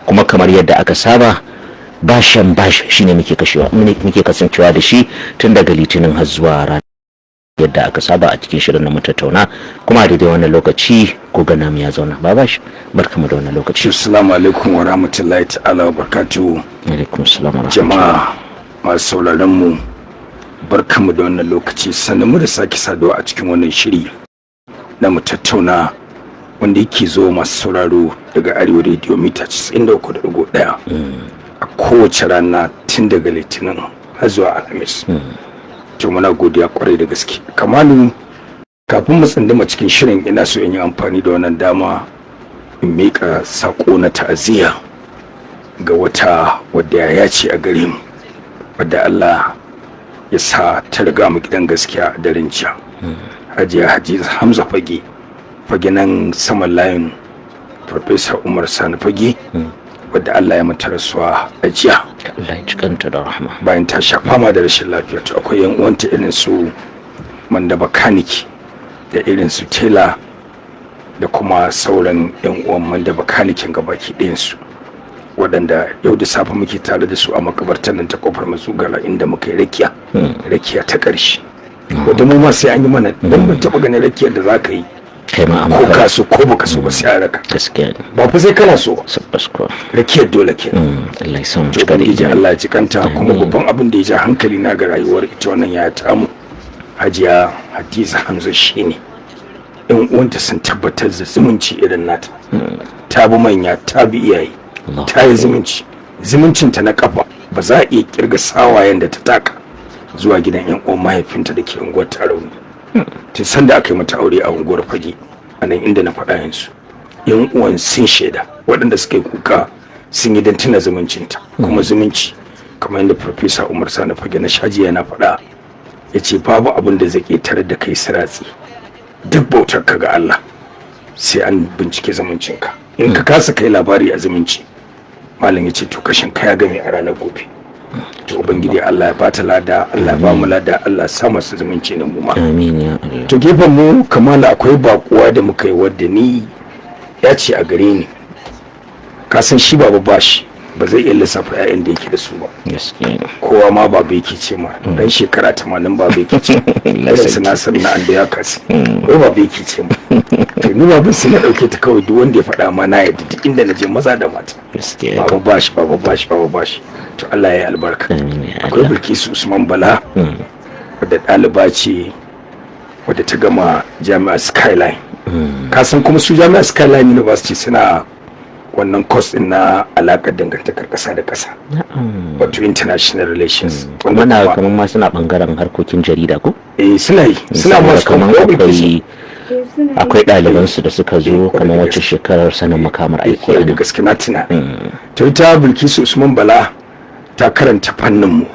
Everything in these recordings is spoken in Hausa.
kuma kamar yadda aka saba bashan shine muke kasancewa da shi tun daga litinin har zuwa rana yadda aka saba a cikin shirin na tattauna kuma a daidai wannan lokaci ko gana mu ya zauna babash barkamu da wannan lokaci. Assalamu alaikum wa rahmatullahi ta'ala wa barakatuhu. Alaikum assalam wa rahmatullahi. Jama'a masu sauraron mu barkamu da wannan lokaci, sannan mu da sake saduwa a cikin wannan shiri na mu tattauna wanda yake zo masu sauraro daga Arewa Radio mita 93.1 a kowace rana tun daga litinin har zuwa alhamis. To muna godiya kwarai da gaske. Kamalu, kafin mu tsinduma cikin shirin ina so in yi amfani da wannan dama in miƙa sako na ta'aziyya ga wata wadda ya ce a gare mu, wadda Allah ya sa ta riga mu gidan gaskiya a daren jiya. Hajiya Hadiza Hamza Fage nan saman layin Farfesa Umar Sani Fage, wadda Allah ya mata rasuwa a jiya. Allah ya cikanta da rahama. Bayan ta sha fama da rashin lafiya, to akwai yan uwanta irin su Manda Bakaniki da irin su Tela da kuma sauran yan uwan Manda Bakanikin gabaki ɗayan su, waɗanda yau da safe muke tare da su a makabartar nan ta Kofar Matsugala inda muka yi rakiya ta ƙarshe. Wadda mu ma sai an yi mana, don ban taɓa ganin rakiyar da za ka yi ko ka so ko baka so ba sai a raka. Gaskiya ba fa sai kana so ba, sabbasko rakiyar dole kenan. Allah ya samu to ubangiji Allah ya cikanta. Kuma babban abin da ya ja hankali na ga rayuwar ita wannan ya tamu Hajiya Hadiza Hamza shine in uwanta sun tabbatar da zumunci irin nata, ta bi manya, ta bi iyaye, ta yi zumuncinta na kafa ba za a iya kirga sawayen da ta taka zuwa gidan yan uwan mahaifinta da ke unguwar Tarauni. Tun sanda aka yi mata aure a unguwar Fage a nan inda na faɗa yanzu, yan uwan sun shaida, waɗanda suka yi kuka sun yi don tuna zumuncinta. Kuma zumunci kamar yadda Farfesa Umar Sani Fage na shaji yana faɗa, ya ce babu abin da zai ƙetare da kai siratsi, duk bautar ka ga Allah sai an bincike zumuncinka. In ka kasa kai labari a zumunci, malam ya ce to kashin ka ya game a ranar gobe. To ubangiji Allah ya bata lada, Allah ya ba mu lada, Allah ya sa masu zumunci na mu ma. Amin ya Allah. To gefen mu Kamala akwai bakuwa da muka yi wadda ni ya ce a gare ni, ka san shi baba bashi ba zai iya lissafa ƴaƴan da yake da su ba. Gaskiya kowa ma baba yake ce ma, dan shekara 80 baba yake ce irin su Nasir na anda ya kasi ko baba yake ce ma. To ni baban sai na dauke ta kawai, duk wanda ya faɗa ma na yadda, duk inda na je maza da mata gaskiya baba bashi. To Allah ya yi albarka. Akwai Bilkisu Usman Bala wadda ɗaliba ce wadda ta gama jami'ar Skyline. Ka san kuma su jami'ar Skyline University suna wannan course din na alaƙar dangantakar ƙasa da ƙasa, wato international relations. Wannan kamar ma suna bangaren harkokin jarida ko? Suna masu kamar akwai ɗalibansu da suka zo kamar wacce shekarar sanin makamar aiki. Da gaske na tuna. To ita Bilkisu Usman Bala ta karanta fannin mu,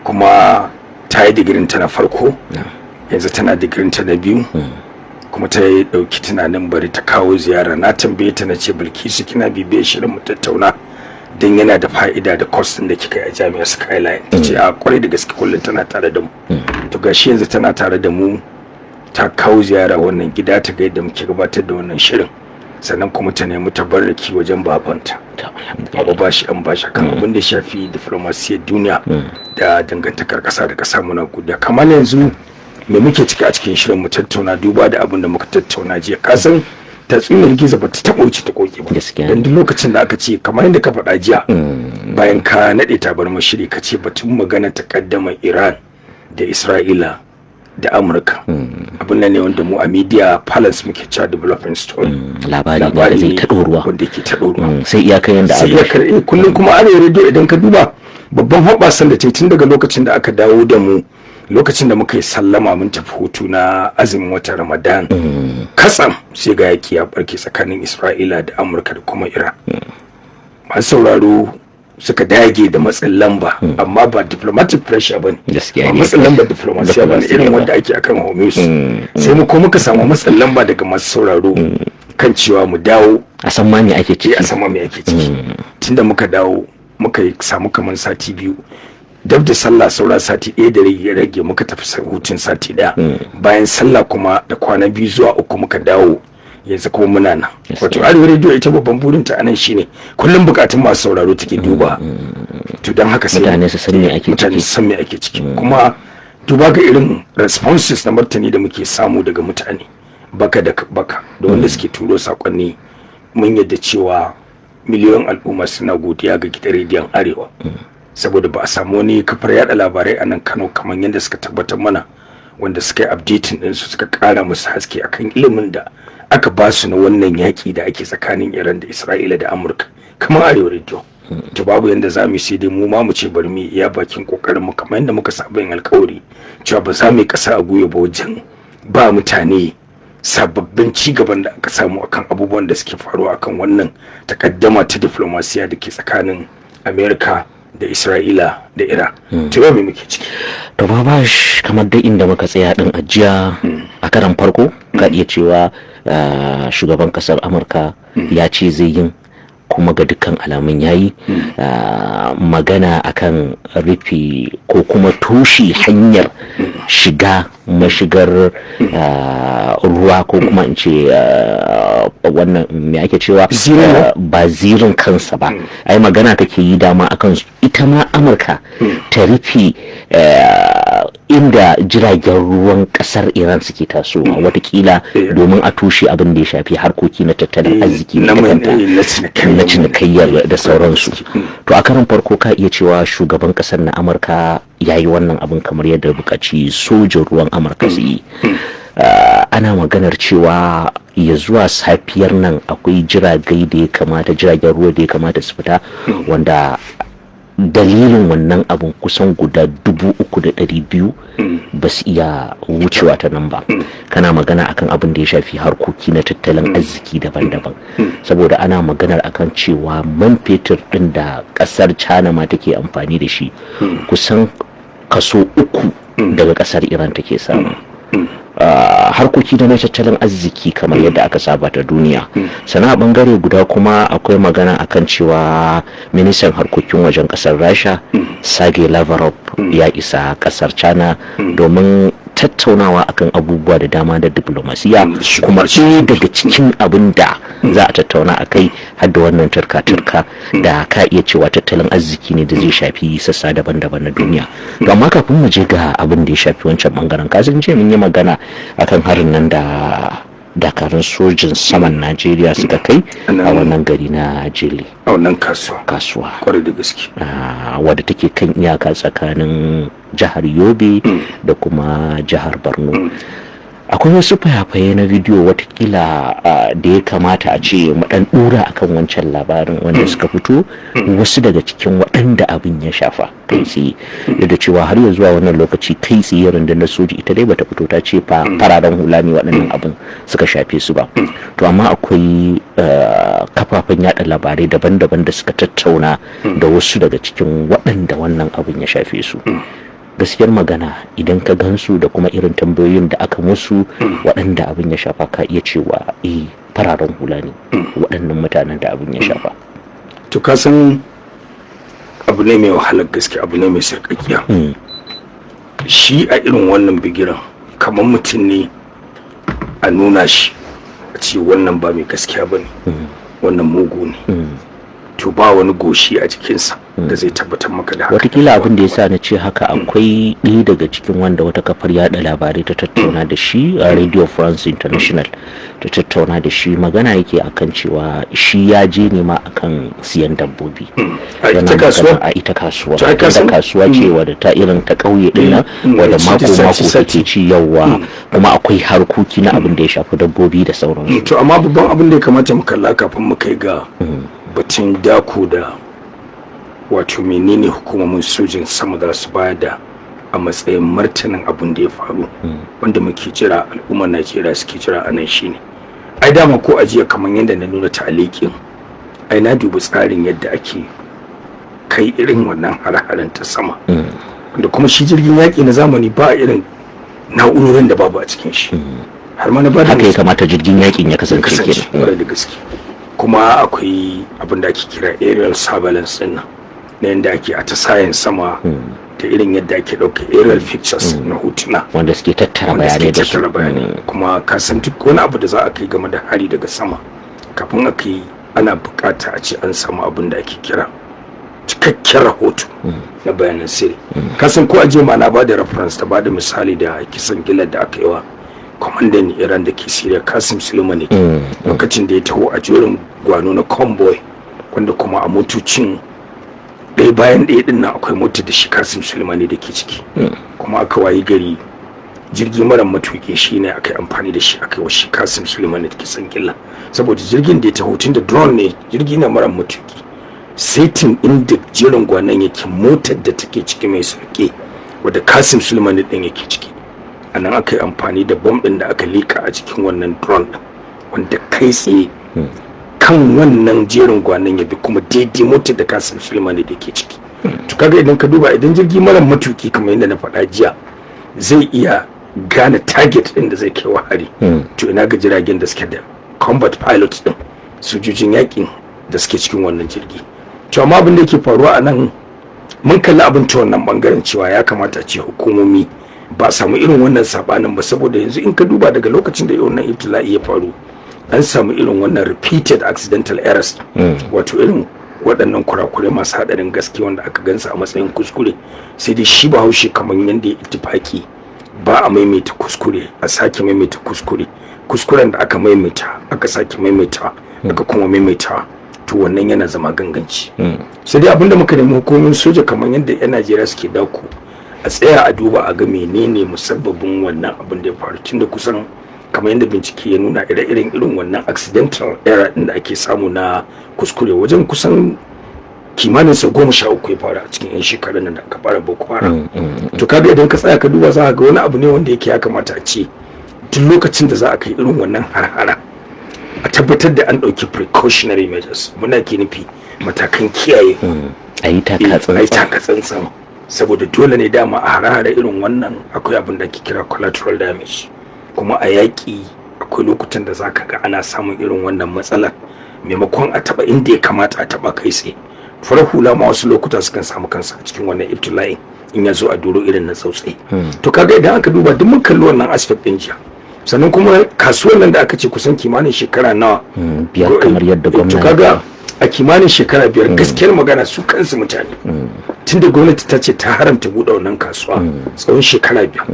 kuma ta yi digirin ta na farko, yanzu tana digirin ta na biyu, kuma ta yi dauki tunanin bari ta kawo ziyara. Na tambaye ta na ce Bilkisu kina bibiyar shirin mu tattauna don yana da fa'ida da course din da kika yi a jami'ar Skyline. Ta ce a kwarai da gaske kullum tana tare da mu. To gashi yanzu tana tare da mu, ta kawo ziyara wannan gida ta ga yadda muke gabatar da wannan shirin, sannan kuma ta nemi tabarraki wajen babanta. Baba bashi an bashi kan abin da shafi diplomasiyar duniya da dangantakar ƙasa da ƙasa. Muna godiya. Kamar yanzu me muke ciki a cikin shirin mu tattauna, duba da abin da muka tattauna jiya. Ka san tatsuniyar gizo ba ta taɓa wuce ta koke ba, dan duk lokacin da aka ce kamar yadda ka faɗa jiya bayan ka naɗe tabarmar shiri, ka ce batun magana takaddama Iran da Isra'ila da Amurka, abin nan ne wanda mu a media palace muke cewa development story, labari da zai ta ɗoruwa, wanda yake ta ɗoruwa sai iyakar yanda aka kullum. kuma Arewa Radio idan ka duba babban hoɓasan da ta yi tun daga lokacin da aka dawo da mu, lokacin da muka yi sallama mun tafi hutu na azumin watan Ramadan, katsam sai ga yaki ya barke tsakanin Isra'ila da Amurka da kuma Iran. Masu sauraro suka dage da matsin lamba, amma ba diplomatic pressure bane, ba matsin lamba diplomasiya bane irin wanda ake akan Hormuz. Sai mu ko muka samu matsin lamba daga masu sauraro kan cewa mu dawo a san ma me ake ciki, tunda muka dawo muka samu kaman sati biyu, dab da sallah saura sati ɗaya da ya rage muka tafi hutun sati ɗaya. Bayan sallah kuma da kwana 2 zuwa 3 muka dawo yanzu kuma muna nan. Wato Arewa Radio ita babban burinta anan shine kullum bukatun masu sauraro take duba. To dan haka sai mutane su san me ake ciki. Mutane su san me ake ciki. Kuma duba ga irin responses na martani da muke samu daga mutane baka da baka da wanda suke turo sakonni, mun yadda cewa miliyoyin al'umma suna godiya ga gidan rediyon Arewa saboda ba a samu wani kafar yada labarai a nan Kano kamar yadda suka tabbatar mana, wanda suka yi updating din su suka kara musu haske akan ilimin da aka ba su na wannan yaki da ake tsakanin Iran da Isra'ila da Amurka kamar Arewa Radio. To babu yanda za mu sai dai mu ma mu ce bari mu iya bakin kokarin mu kamar yadda muka saba yin alkawari cewa ba za mu yi kasa a guye ba wajen ba mutane sababbin ci gaban da aka samu akan abubuwan da suke faruwa akan wannan takaddama ta diplomasiya da ke tsakanin Amerika da Isra'ila da Iran. To yau me muke ciki? To Babash, kamar dai inda muka tsaya din ajiya a karan farko ka iya cewa shugaban kasar Amurka ya ce zai yin, kuma ga dukkan alamun yayi magana akan rufe ko kuma toshe hanyar shiga mashigar ruwa ko kuma in ce wannan me ake cewa ba zirin kansa ba. Ai magana kake yi dama akan ita ma Amurka ta rufe inda jiragen ruwan kasar Iran suke tasowa watakila domin a tushe abin da ya shafi harkoki na tattalin arziki na cinikayyar da sauransu. To a karan farko ka iya cewa shugaban kasar na Amurka ya yi wannan abin kamar yadda bukaci sojin ruwan Amurka su yi. Ana maganar cewa ya zuwa safiyar nan akwai jiragen ruwa da ya kamata su fita, wanda dalilin wannan abun kusan guda 3,200 ba su iya wucewa ta nan ba. Kana magana akan abin da ya shafi harkoki na tattalin arziki daban-daban, saboda ana maganar akan cewa man fetur din da kasar China ma take amfani da shi kusan kaso 3 daga kasar Iran take samu. Harkoki da na tattalin arziki kamar yadda aka saba ta duniya. Sana bangare guda kuma akwai magana akan cewa ministan harkokin wajen kasar Rasha Sergei Lavrov ya isa kasar China domin tattaunawa akan abubuwa da dama da diplomasiya, kuma ɗaya daga cikin abin da za a tattauna a kai har da wannan turka-turka da ka iya cewa tattalin arziki ne da zai shafi sassa daban-daban na duniya. To amma kafin mu je ga abin da ya shafi wancan bangaren, kasan ce mun yi magana akan harin nan da dakarun sojin saman Najeriya suka kai a wannan gari na Jele, a wannan kasuwa kwarai da gaske, wadda take kan iyaka tsakanin jihar Yobe da kuma jihar Borno. Akwai wasu fayafaye na bidiyo watakila da ya kamata a ce mu dan dura akan wancan labarin wanda suka fito, wasu daga cikin waɗanda abin ya shafa kai tsaye, da cewa har ya zuwa wannan lokaci kai tsaye rundunar soji ita dai bata fito ta ce fararen hula ne waɗannan abin suka shafe su ba. To amma akwai kafafen yada labarai daban-daban da suka tattauna da wasu daga cikin waɗanda wannan abin ya shafe su. Gaskiyar magana idan ka gansu da kuma irin tambayoyin da aka musu, waɗanda abin ya shafa ka iya cewa fararen hula ne waɗannan mutanen da abin ya shafa. To ka san abu ne mai wahalar gaske, abu ne mai sarƙaƙiya. Shi a irin wannan bigiran kamar mutum ne a nuna shi a ce wannan ba mai gaskiya ba ne, wannan mugu ne. To ba wani goshi a jikinsa da zai tabbatar maka da haka. Watakila abin da ya sa na ce haka, akwai ɗaya daga cikin wanda wata kafar yada labarai ta tattauna da shi a Radio France International, ta tattauna da shi, magana yake akan cewa shi ya je ne ma akan siyan dabbobi a ita kasuwa da kasuwa ce wadda ta irin ta ƙauye ɗin nan wadda mako take ci yawa, kuma akwai harkoki na abin da ya shafi dabbobi da sauransu. To amma babban abin da ya kamata mu kalla kafin mu kai ga batun dako da wato menene hukumomin sojin sama za su bayar da a matsayin martanin abin da ya faru, wanda muke jira, al'ummar Najeriya suke jira a nan shine, ai dama ko ajiya kamar yadda na nuna ta'aliƙin, ai na dubi tsarin yadda ake kai irin wannan hare-haren ta sama, wanda kuma shi jirgin yaƙi na zamani ba irin na'urorin da babu a cikin shi, har ma na ba da haka ya kamata jirgin yaƙin ya kasance kenan da gaske. Kuma akwai abin da ake kira aerial surveillance din nan, na yadda ake atisayen sama da irin yadda ake ɗauka aerial pictures na hotuna wanda suke tattara bayanai da su. Kuma ka san duk wani abu da za a kai game da hari daga sama kafin a kai ana bukata a ce an samu abin da ake kira cikakken rahoto na bayanan sirri. Ka san ko aje ma na ba da reference da ba da misali da kisan gillar da aka yi wa kwamandan Iran da ke Syria Qasim Soleimani lokacin da ya taho a jerin gwano na convoy wanda kuma a motocin ɗaya bayan ɗaya ɗin nan akwai motar da shi Qasim Soleimani da ke ciki kuma aka wayi gari jirgi mara matuƙi shi ne aka yi amfani da shi aka yi wa shi Qasim Soleimani da kisan gilla saboda jirgin da ya taho tun da drone ne jirgi na mara matuƙi saitin inda jerin gwanon yake motar da take ciki mai sauke wadda Qasim Soleimani ɗin yake ciki a nan aka yi amfani da bom ɗin da aka lika a cikin wannan drone ɗin wanda kai tsaye kan wannan jerin gwanon ya bi kuma daidai motar da Qasim Soleimani da ke ciki to kaga idan ka duba idan jirgi mara matuki kamar yadda na faɗa jiya zai iya gane target ɗin da zai kai wa hari to ina ga jiragen da suke da combat pilots ɗin sojojin yakin da suke cikin wannan jirgi to amma abin da yake faruwa a nan mun kalli abin ta wannan bangaren cewa ya kamata a ce hukumomi ba samu irin wannan sabanin ba saboda yanzu in ka duba daga lokacin da wannan ibtila'i ya faru an samu irin wannan repeated accidental errors wato irin waɗannan kurakurai masu haɗarin gaske wanda aka gansa a matsayin kuskure sai dai shi bahaushe kamar yadda ya ittifaki ba a maimaita kuskure a sake maimaita kuskuren da aka maimaita aka sake maimaita aka kuma maimaita to wannan yana zama ganganci sai dai abinda muka nemi hukumomin soja kamar yadda 'yan Najeriya suke dako a tsaya a duba a ga menene musabbabin wannan abin da ya faru tunda kusan kamar yadda bincike ya nuna irin wannan accidental error din da ake samu na kuskure wajen kusan kimanin sa 13 ya fara a cikin 'yan shekarun nan da aka fara Boko Haram to kaga idan ka tsaya ka duba za ka ga wani abu ne wanda yake ya kamata a ce duk lokacin da za a kai irin wannan harhara a tabbatar da an ɗauki precautionary measures muna ke nufi matakan kiyaye a yi takatsantsan saboda dole ne dama a harhara irin wannan akwai abin da ake kira collateral damage kuma a yaƙi akwai lokutan da zaka ga ana samun irin wannan matsalar maimakon a taba inda ya kamata a taba kai tsaye farar hula ma wasu lokuta sukan samu kansa a cikin wannan ibtila'in in ya zo a duro irin na tsautsayi to kaga idan aka duba duk mun kalli wannan aspect din jiya sannan kuma kasuwar nan da aka ce kusan kimanin shekara nawa biyar kamar yadda gwamnati to kaga a kimanin shekara biyar gaskiyar magana su kansu mutane tunda gwamnati ta ce ta haramta buɗe wannan kasuwa tsawon shekara biyar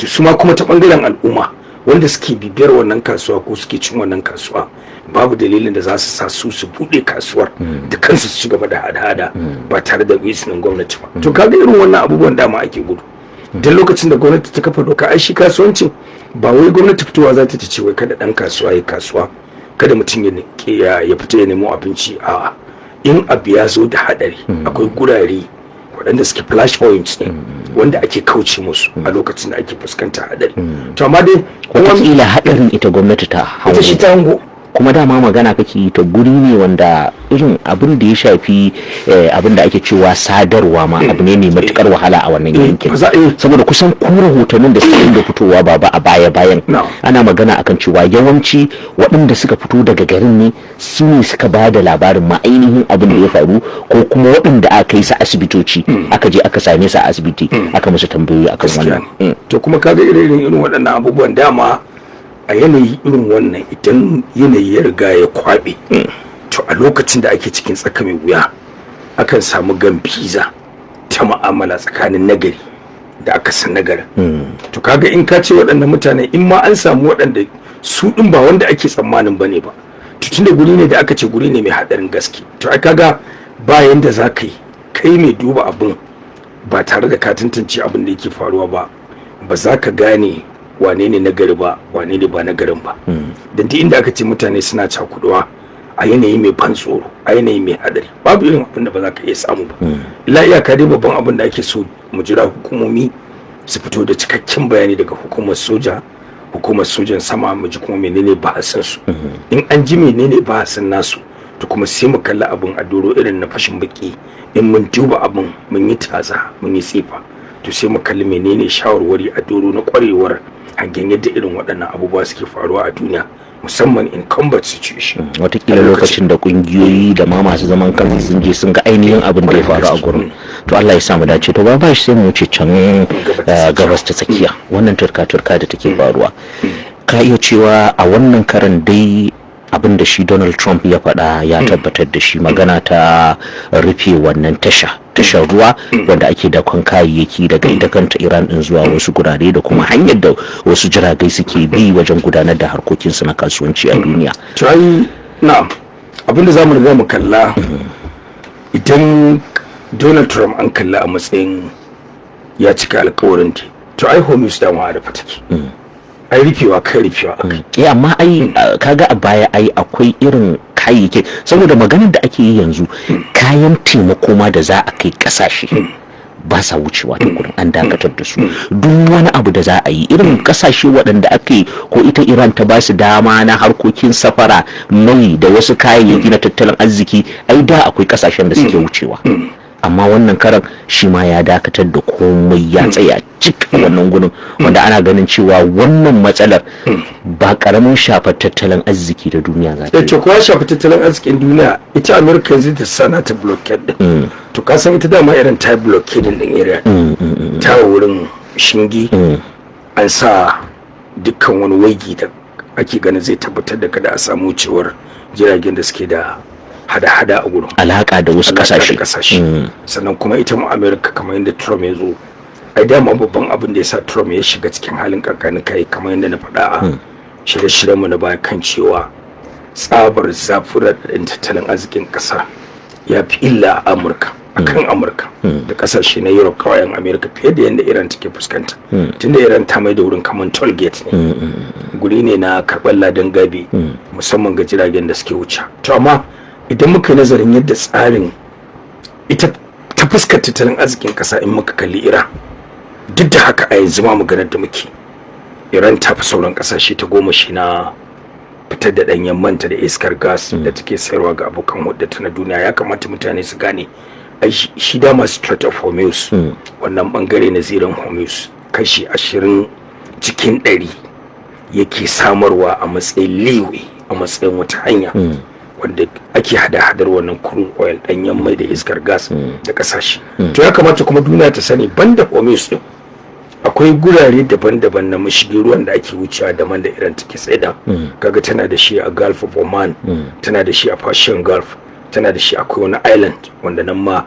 to su ma kuma ta bangaren al'umma wanda suke bibiyar wannan kasuwa ko suke cin wannan kasuwa babu dalilin da za su sa su buɗe kasuwar da kansu su ci gaba da hada-hada ba tare da izinin gwamnati ba to kaga irin wannan abubuwan dama ake gudu duk lokacin da gwamnati ta kafa doka ai shi kasuwancin ba wai gwamnati fitowa za ta ce wai kada dan kasuwa ya kasuwa kada mutum ya fita ya nemo abinci a in abu ya zo da hadari akwai gurare waɗanda suke flash points ne wanda ake kauce musu a lokacin da ake fuskanta hadari to amma dai wataƙila hadarin ita gwamnati ta hango shi ta hango kuma dama magana kake yi ta guri ne wanda irin abin da ya shafi abin da ake cewa sadarwa ma abu ne mai matukar wahala a wannan yankin saboda kusan ko rahotannin da suke da fitowa ba a baya bayan ana magana akan cewa yawanci waɗanda suka fito daga garin ne su ne suka ba da labarin ma ainihin abin da ya faru ko kuma waɗanda aka yi su asibitoci aka je aka same su a asibiti aka musu tambayoyi akan wannan to kuma kaga irin waɗannan abubuwan dama a yanayi irin wannan idan yanayi ya riga ya kwabe to a lokacin da ake cikin tsaka mai wuya akan samu gambiza ta mu'amala tsakanin nagari da aka san nagarin to kaga in ka ce waɗannan mutane in ma an samu waɗanda su ɗin ba wanda ake tsammanin bane ba to tunda guri ne da aka ce guri ne mai haɗarin gaske to ai kaga ba yanda za ka yi kai mai duba abin ba tare da ka tantance abin da yake faruwa ba za ka gane wane ne nagari ba wane ne ba nagarin ba dan duk inda aka ce mutane suna cakuduwa a yanayi mai ban tsoro a yanayi mai hadari babu irin abin da ba za ka iya samu ba illa iyaka dai babban abin da ake so mu jira hukumomi su fito da cikakken bayani daga hukumar sojan sama mu ji kuma menene bahasin su in an ji menene bahasin nasu to kuma sai mu kalli abin a doro irin na fashin baki in mun duba abin mun yi taza mun yi tsifa to sai mu kalli menene shawarwari a doro na kwarewar hangen yadda irin waɗannan abubuwa suke faruwa a duniya musamman in combat situation. Watakila lokacin da kungiyoyi da ma masu zaman kansu sun je sun ga ainihin abin da ya faru a gurin. To Allah ya sa mu dace. To ba shi sai mu wuce can gabas ta tsakiya wannan turka-turka da take faruwa. Ka iya cewa a wannan karan dai abin da shi Donald Trump ya faɗa ya tabbatar da shi, magana ta rufe wannan tashar ruwa wanda ake dakon kayayyaki daga ita kanta Iran din zuwa wasu gurare da kuma hanyar da wasu jiragai suke bi wajen gudanar da harkokinsu na kasuwanci a duniya. To ai na'am, abinda zamu riga mu kalla idan Donald Trump an kalla a matsayin ya cika alƙawarin ta, to ai Hormuz da ma da fataki. Ai rufewa amma ai kaga a baya ai akwai irin kayayyaki, saboda maganar da ake yi yanzu kayan taimako ma da za a kai kasashe ba sa wucewa ta gurin, an dakatar da su. Duk wani abu da za a yi irin kasashe waɗanda ake ko ita Iran ta ba su dama na harkokin safara mai da wasu kayayyaki na tattalin arziki, ai da akwai kasashen da suke wucewa. Amma wannan karan shi ma ya dakatar da komai, ya tsaya cik wannan gudun, wanda ana ganin cewa wannan matsalar ba karamin shafar tattalin arziki da duniya za ta yi. Kuwa shafar tattalin arzikin duniya, ita Amurka yanzu ta sana ta blockade din. To ka san ita dama irin ta blockade din area ta wurin shingi, an sa dukkan wani waigi da ake ganin zai tabbatar da kada a samu wucewar jiragen da suke da hada-hada a gurin alaka da wasu kasashe. Sannan kuma ita mu America kamar yadda Trump ya zo, ai dama babban abin da ya sa Trump ya shiga cikin halin kankanin kai kamar yadda na faɗa a shirye-shiryen mu na baya kan cewa tsabar zafurar da tattalin arzikin ƙasa ya fi illa a Amurka akan Amurka da kasashe na Europe kawayen America fiye da yadda Iran take fuskanta. Tunda Iran ta mai da wurin kamar toll gate ne, guri ne na karɓar ladan gabi musamman ga jiragen da suke wuce. To amma idan muka yi nazarin yadda tsarin ita ta fuskar tattalin arzikin kasa in muka kalli Iran, duk da haka a yanzu ma maganar da muke, Iran ta fi sauran kasashe ta goma shi na fitar da ɗanyen manta da iskar gas da take sayarwa ga abokan huddata na duniya. Ya kamata mutane su gane shi dama Strait of Hormuz, wannan bangare na zirin Hormuz kashi 20 cikin 100 yake samarwa a matsayin leeway, a matsayin wata hanya wanda ake hada-hadar wannan crude oil, ɗanyen mai da iskar gas da kasashe. To ya kamata kuma duniya ta sani banda Hormuz din akwai gurare daban-daban na mashigin ruwan da ake wucewa da man da Iran take saida. Kaga tana da shi a Gulf of Oman, tana da shi a Persian Gulf, tana da shi akwai wani island wanda nan ma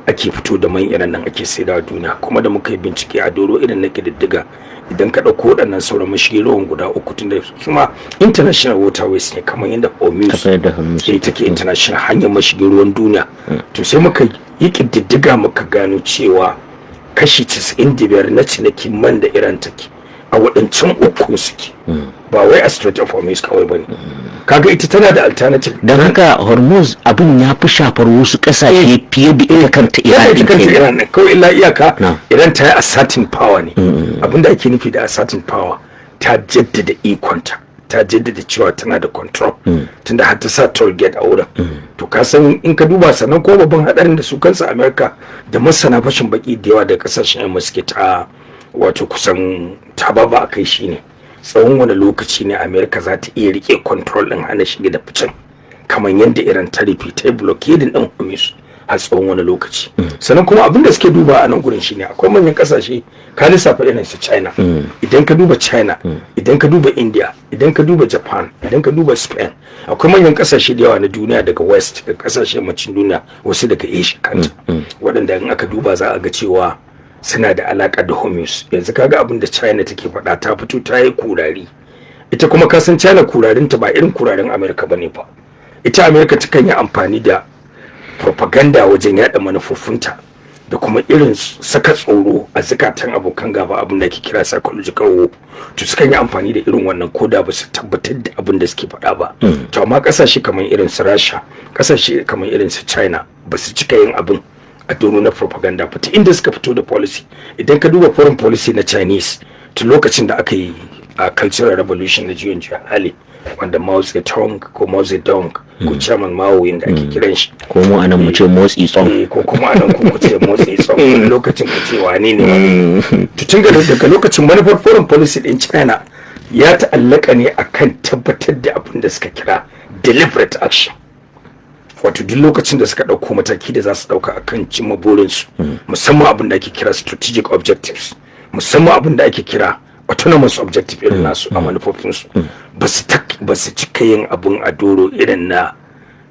ake fito da man Iran nan ake saida a duniya. Kuma da muka yi bincike a doro irin na kididdiga, idan ka ɗauko waɗannan sauran mashigin ruwan guda uku, tun da kuma international waterways ne kamar yadda Hormuz take international hanyar mashigin ruwan duniya. To sai muka yi kididdiga muka gano cewa kashi 95 na cinikin man da Iran take a waɗancan uku suke, ba wai a Strait of Hormuz kawai bane. Kaga ita tana da alternative. Dan haka Hormuz abin ya fi shafar wasu ƙasashe fiye da ita kanta Iran. Kawai illa iyaka Iran ta yi asserting power ne. Abinda ake nufi da asserting power, ta jaddada ikonta, ta jaddada cewa tana da control, tunda har ta sa toll gate a wurin. To ka san in ka duba, sannan ko babban hadarin da su kansa America da masana fashin baki da yawa da kasashen yamma suke ta wato kusan ta baba akai shine tsawon wani lokaci ne America za ta iya rike control din hana shige da ficen kamar yadda Iran ta rufe ta blockade din Hormuz har tsawon wani lokaci. Sannan kuma abin da suke duba a nan gurin shine akwai manyan kasashe ka lissafa irin su China, idan ka duba China, idan ka duba India, idan ka duba Japan, idan ka duba Spain, akwai manyan kasashe da yawa na duniya daga West, daga kasashen yammacin duniya, wasu daga Asia kanta, waɗanda in aka duba za a ga cewa suna da alaka da Hormuz. Yanzu kaga abin da China take faɗa, ta fito ta yi kurari. Ita kuma ka san China kurarinta ba irin kurarin America bane fa. Ita America takan yi amfani da propaganda wajen yada manufofinta da kuma irin saka tsoro a zukatan abokan gaba, abin da ake kira psychological war. To sukan yi amfani da irin wannan koda ba su tabbatar da abin da suke faɗa ba. To amma kasashe kamar irin su Russia, kasashe kamar irin su China ba su cika yin abin a doro na propaganda ba, ta inda suka fito da policy. Idan ka duba foreign policy na Chinese tun lokacin da aka yi a cultural revolution na juyin hali, wanda Mao Zedong ko Mao Zedong ko Chairman Mao inda ake kiran shi, ko mu anan mu ce motsi tsong, ko kuma anan ku ce motsi tsong, lokacin ku ce wane ne. To tun daga lokacin manufar foreign policy din China ya ta'allaka ne akan tabbatar da abin da suka kira deliberate action, wato duk lokacin da suka ɗauko mataki da za su ɗauka akan cimma burinsu, musamman abin da ake kira strategic objectives, musamman abin da ake kira autonomous objective irin nasu a manufofinsu, ba su cika yin abin a doro irin na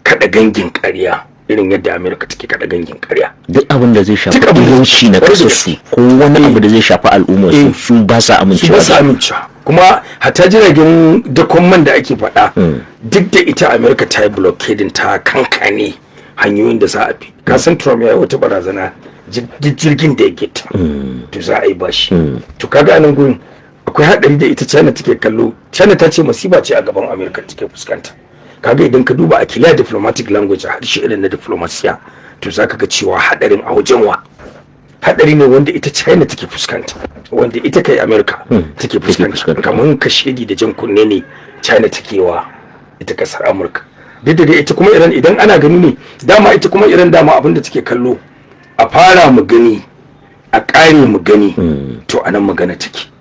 kada gangin ƙarya irin yadda Amerika take kada gangin ƙarya. Duk abin da zai shafi yanci na kasar su ko wani abu da zai shafi al'ummar su ba sa amincewa. Su ba sa amincewa. Kuma hatta jiragen dakon man da ake faɗa duk da ita Amerika ta yi blockading ta kankane hanyoyin da za a bi. Ka san Trump ya yi wata barazana jirgin da ya gita to za a yi bashi. To kaga nan gurin akwai haɗari da ita China take kallo. China ta ce masiba ce a gaban Amerika take fuskanta. Kaga idan ka duba a kila diplomatic language a harshe irin na diplomasiya to zaka ga cewa hadarin a wajen wa hadari ne wanda ita China take fuskanta, wanda ita kai America take fuskanta, kamar kashedi da jan kunne ne China take wa ita kasar Amurka. Duk da ita kuma Iran idan ana gani ne dama ita kuma Iran dama abinda take kallo a fara mu gani a kare mu gani to anan magana take.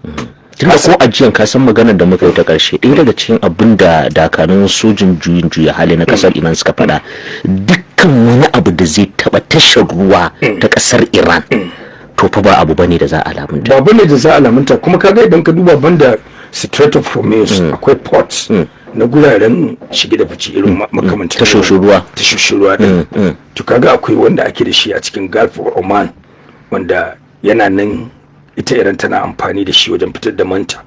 Tunda ko ajiyan ka san maganar da muka yi ta karshe ɗaya daga cikin abin da dakarun sojin juya hali na kasar Iran suka faɗa, dukkan wani abu da zai taɓa tashar ruwa ta kasar Iran to fa ba abu bane da za a lamunta. Ba bane da za a lamunta, kuma kaga idan ka duba banda Strait of Hormuz akwai ports na guraren shige da fice irin makamancin tashoshin ruwa din. To kaga akwai wanda ake da shi a cikin Gulf of Oman wanda yana nan ita Iran tana amfani da shi wajen fitar da manta.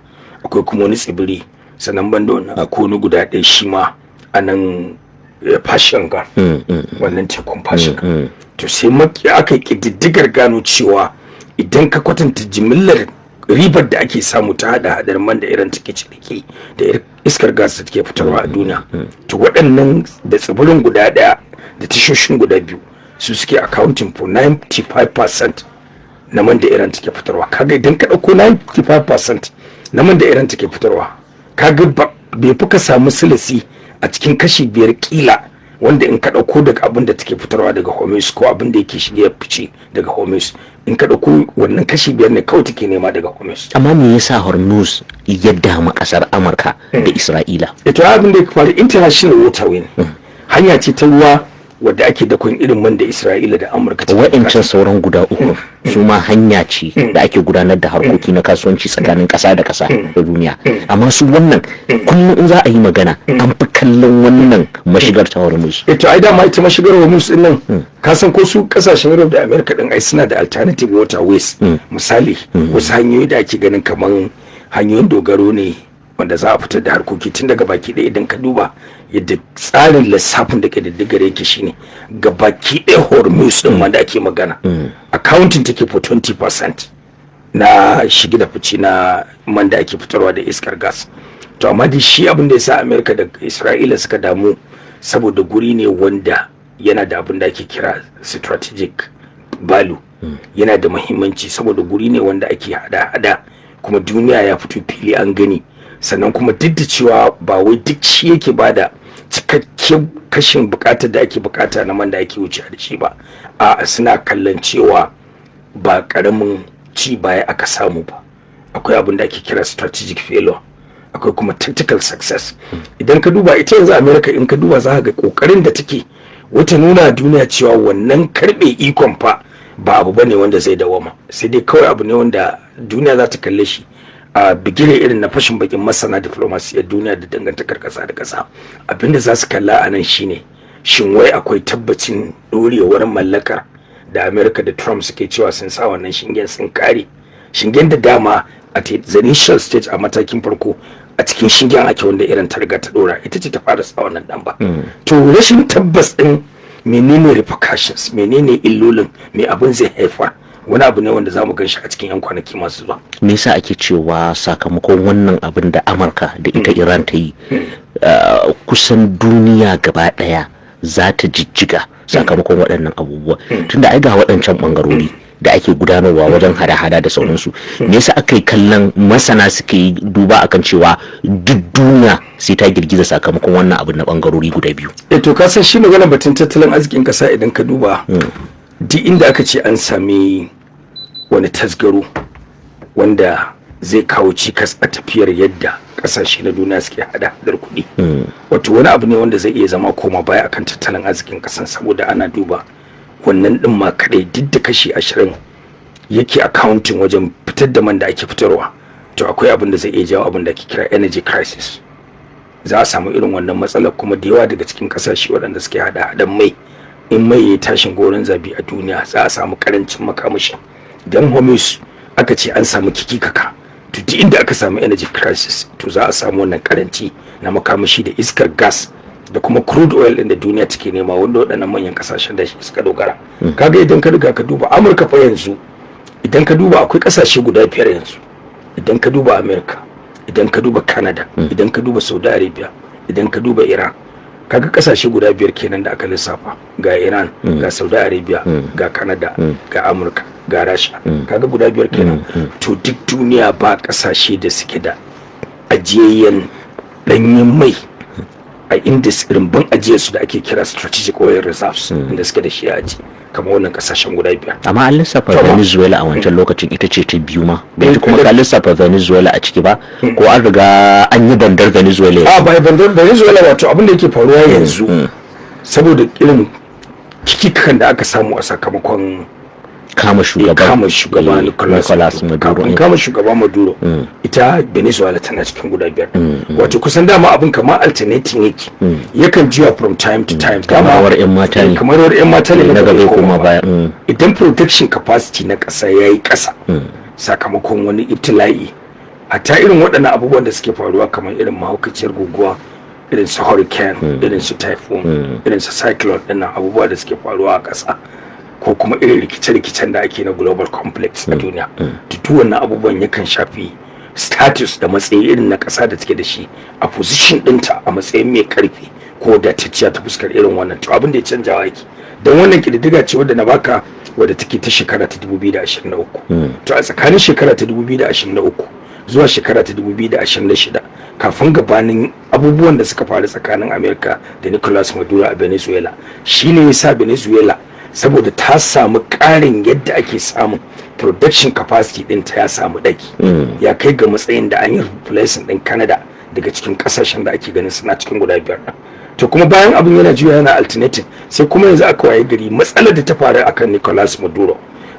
Akwai kuma wani tsibiri sannan banda wannan akwai wani guda ɗaya shi ma a nan Persian Gulf, wannan tekun Persian Gulf. To sai aka yi ƙididdigar gano cewa idan ka kwatanta jimillar ribar da ake samu ta hada man da Iran take ciniki da iskar gas da take fitarwa a duniya, to waɗannan da tsibirin guda ɗaya da tashoshin guda biyu su suke accounting for 95% na man da Iran take fitarwa. Kaga idan ka dauko 95% na man da Iran take fitarwa, kaga bai fi ka samu silisi a cikin kashi 5 kila wanda in ka dauko daga abin da take fitarwa daga Hormuz ko abin da yake shige fice daga Hormuz, in ka dauko wannan kashi 5 ne kawai take nema daga Hormuz. Amma me yasa Hormuz ya damu kasar Amurka da Isra'ila? Ito abin da ya faru international waterway hanya ce ta ruwa wadda ake dakon irin man da Isra'ila da Amurka ta wa'ancan sauran guda uku su ma hanya ce da ake gudanar da harkoki na kasuwanci tsakanin ƙasa da ƙasa da duniya, amma su wannan kullum in za a yi magana an fi kallon wannan mashigar ta Hormuz. To ai dama ita mashigar Hormuz din nan ka san ko su kasashen Europe da America din ai suna da alternative waterways, misali wasu hanyoyi da ake ganin kaman hanyoyin dogaro ne wanda za a fitar da harkoki tun daga baki ɗaya. Idan ka duba yadda tsarin lissafin da ƙididdigar yake shine ga baki ɗaya Hormuz din wanda ake magana accounting take for 20% na shige da fice na man da ake fitarwa da iskar gas. To amma dai shi abin da yasa America da Isra'ila suka damu saboda guri ne wanda yana da abin da ake kira strategic value, yana da muhimmanci saboda guri ne wanda ake hada kuma duniya ya fito fili an gani, sannan kuma duk da cewa ba wai duk shi yake bada cikakken kashin bukatar da ake bukata na man da ake wuce da shi ba, a suna kallon cewa ba karamin ci baya aka samu ba. Akwai abin da ake kira strategic failure, akwai kuma tactical success. Idan ka duba ita yanzu America, in ka duba za ka ga kokarin da take wata nuna duniya cewa wannan karbe ikon fa ba abu bane wanda zai dawama, sai dai kawai abu ne wanda duniya za ta kalle shi a bigire irin na fashin bakin masana diplomasiyar duniya da dangantakar kasa da kasa. Abinda za su kalla a nan shine shin wai akwai tabbacin dorewar mallakar da America da Trump suke cewa sun sa wannan shingen sun kare shingen da dama a the initial stage a matakin farko a cikin shingen ake wanda irin ta riga ta dora ita ce ta fara sa wannan dan ba. To rashin tabbas din menene repercussions, menene illolin, me abin zai haifar, wani abu ne wanda zamu gan shi a cikin yan kwanaki masu zuwa. Me yasa ake cewa sakamakon wannan abin da Amurka da ita Iran ta yi kusan duniya gaba daya za ta jijjiga sakamakon waɗannan abubuwa, tunda ai ga waɗancan bangarori da ake gudanarwa wajen hada-hada da sauransu. Me yasa aka yi kallon masana suke yi duba akan cewa duk duniya sai ta girgiza sakamakon wannan abin na bangarori guda biyu? To ka san shi magana batun tattalin arzikin kasa idan ka duba duk inda aka ce an sami wani tasgaro wanda zai kawo cikas a tafiyar yadda kasashe na duniya suke hada-hadar kuɗi. Wato wani abu ne wanda zai iya zama koma baya akan tattalin arzikin kasan, saboda ana duba wannan din ma kadai duk da kashi 20 yake accounting wajen fitar da man da ake fitarwa, to akwai abin da zai iya jawo abin da ake kira energy crisis. Za a samu irin wannan matsalar, kuma da yawa daga cikin kasashe waɗanda suke hada-hadan mai, in mai ya tashin goron zabi a duniya za a samu karancin makamashi. Dan Hormuz aka ce an samu kikikaka, to duk inda aka samu energy crisis to za a samu wannan karanci na makamashi da iskar gas da kuma crude oil din da duniya take nema, wanda waɗannan manyan kasashen da shi suka dogara. Kaga idan ka riga ka duba Amurka fa yanzu, idan ka duba akwai kasashe guda 5 yanzu, idan ka duba America, idan ka duba Canada, idan ka duba Saudi Arabia, idan ka duba Iran, kaga kasashe guda 5 kenan da aka lissafa, ga Iran, ga Saudi Arabia, ga Canada, ga Amurka, ga Rasha, kaga guda 5 kenan. To duk duniya ba kasashe da suke da ajiyayyen danyen mai a inda rumbun ajiyar su da ake kira strategic oil reserves, inda suke da shi a aji kamar wannan kasashen guda 5. Amma an lissafa Venezuela a wancan lokacin ita ce ta biyu ma, bai kuma ka lissafa Venezuela a ciki ba, ko an riga an yi bandar Venezuela? A bai bandar Venezuela, wato abin da yake faruwa yanzu saboda irin kikikan da aka samu a sakamakon kama shugaba Nicolas Maduro. Kama shugaba Maduro, ita Venezuela tana cikin guda 5. Wato kusan dama abin kamar alternating yake, yakan juya from time to time. Kamar yan mata ne. Kamar yan mata ne na gaba kuma baya. Idan production capacity na ƙasa yayi ƙasa sakamakon wani ibtila'i, hatta irin waɗannan abubuwan da suke faruwa kamar irin mahaukaciyar guguwa, irin su hurricane, irin su typhoon, irin su cyclone, ɗinnan abubuwa da suke faruwa a ƙasa, ko kuma irin rikice-rikicen da ake na global complex a duniya, duk wannan abubuwan yakan shafi status da matsayi irin na ƙasa da take da shi a position ɗinta a matsayin mai karfi ko da ta fuskar irin wannan. To abin da ya canjawa yake, don wannan kididdiga ce wadda na baka, wadda take ta shekara ta 2023. To a tsakanin shekara ta 2023 zuwa shekara ta 2026, kafin gabanin abubuwan da suka faru tsakanin America da Nicolas Maduro a Venezuela, shine yasa Venezuela, saboda ta samu ƙarin yadda ake samun production capacity ɗinta ya samu ɗaki, ya kai ga matsayin da an yi replacing ɗin Canada daga cikin ƙasashen da ake ganin suna cikin guda 5 ɗin. To kuma bayan abin yana juya yana alternating, sai kuma yanzu aka waye gari matsalar da ta faru akan Nicolas Maduro,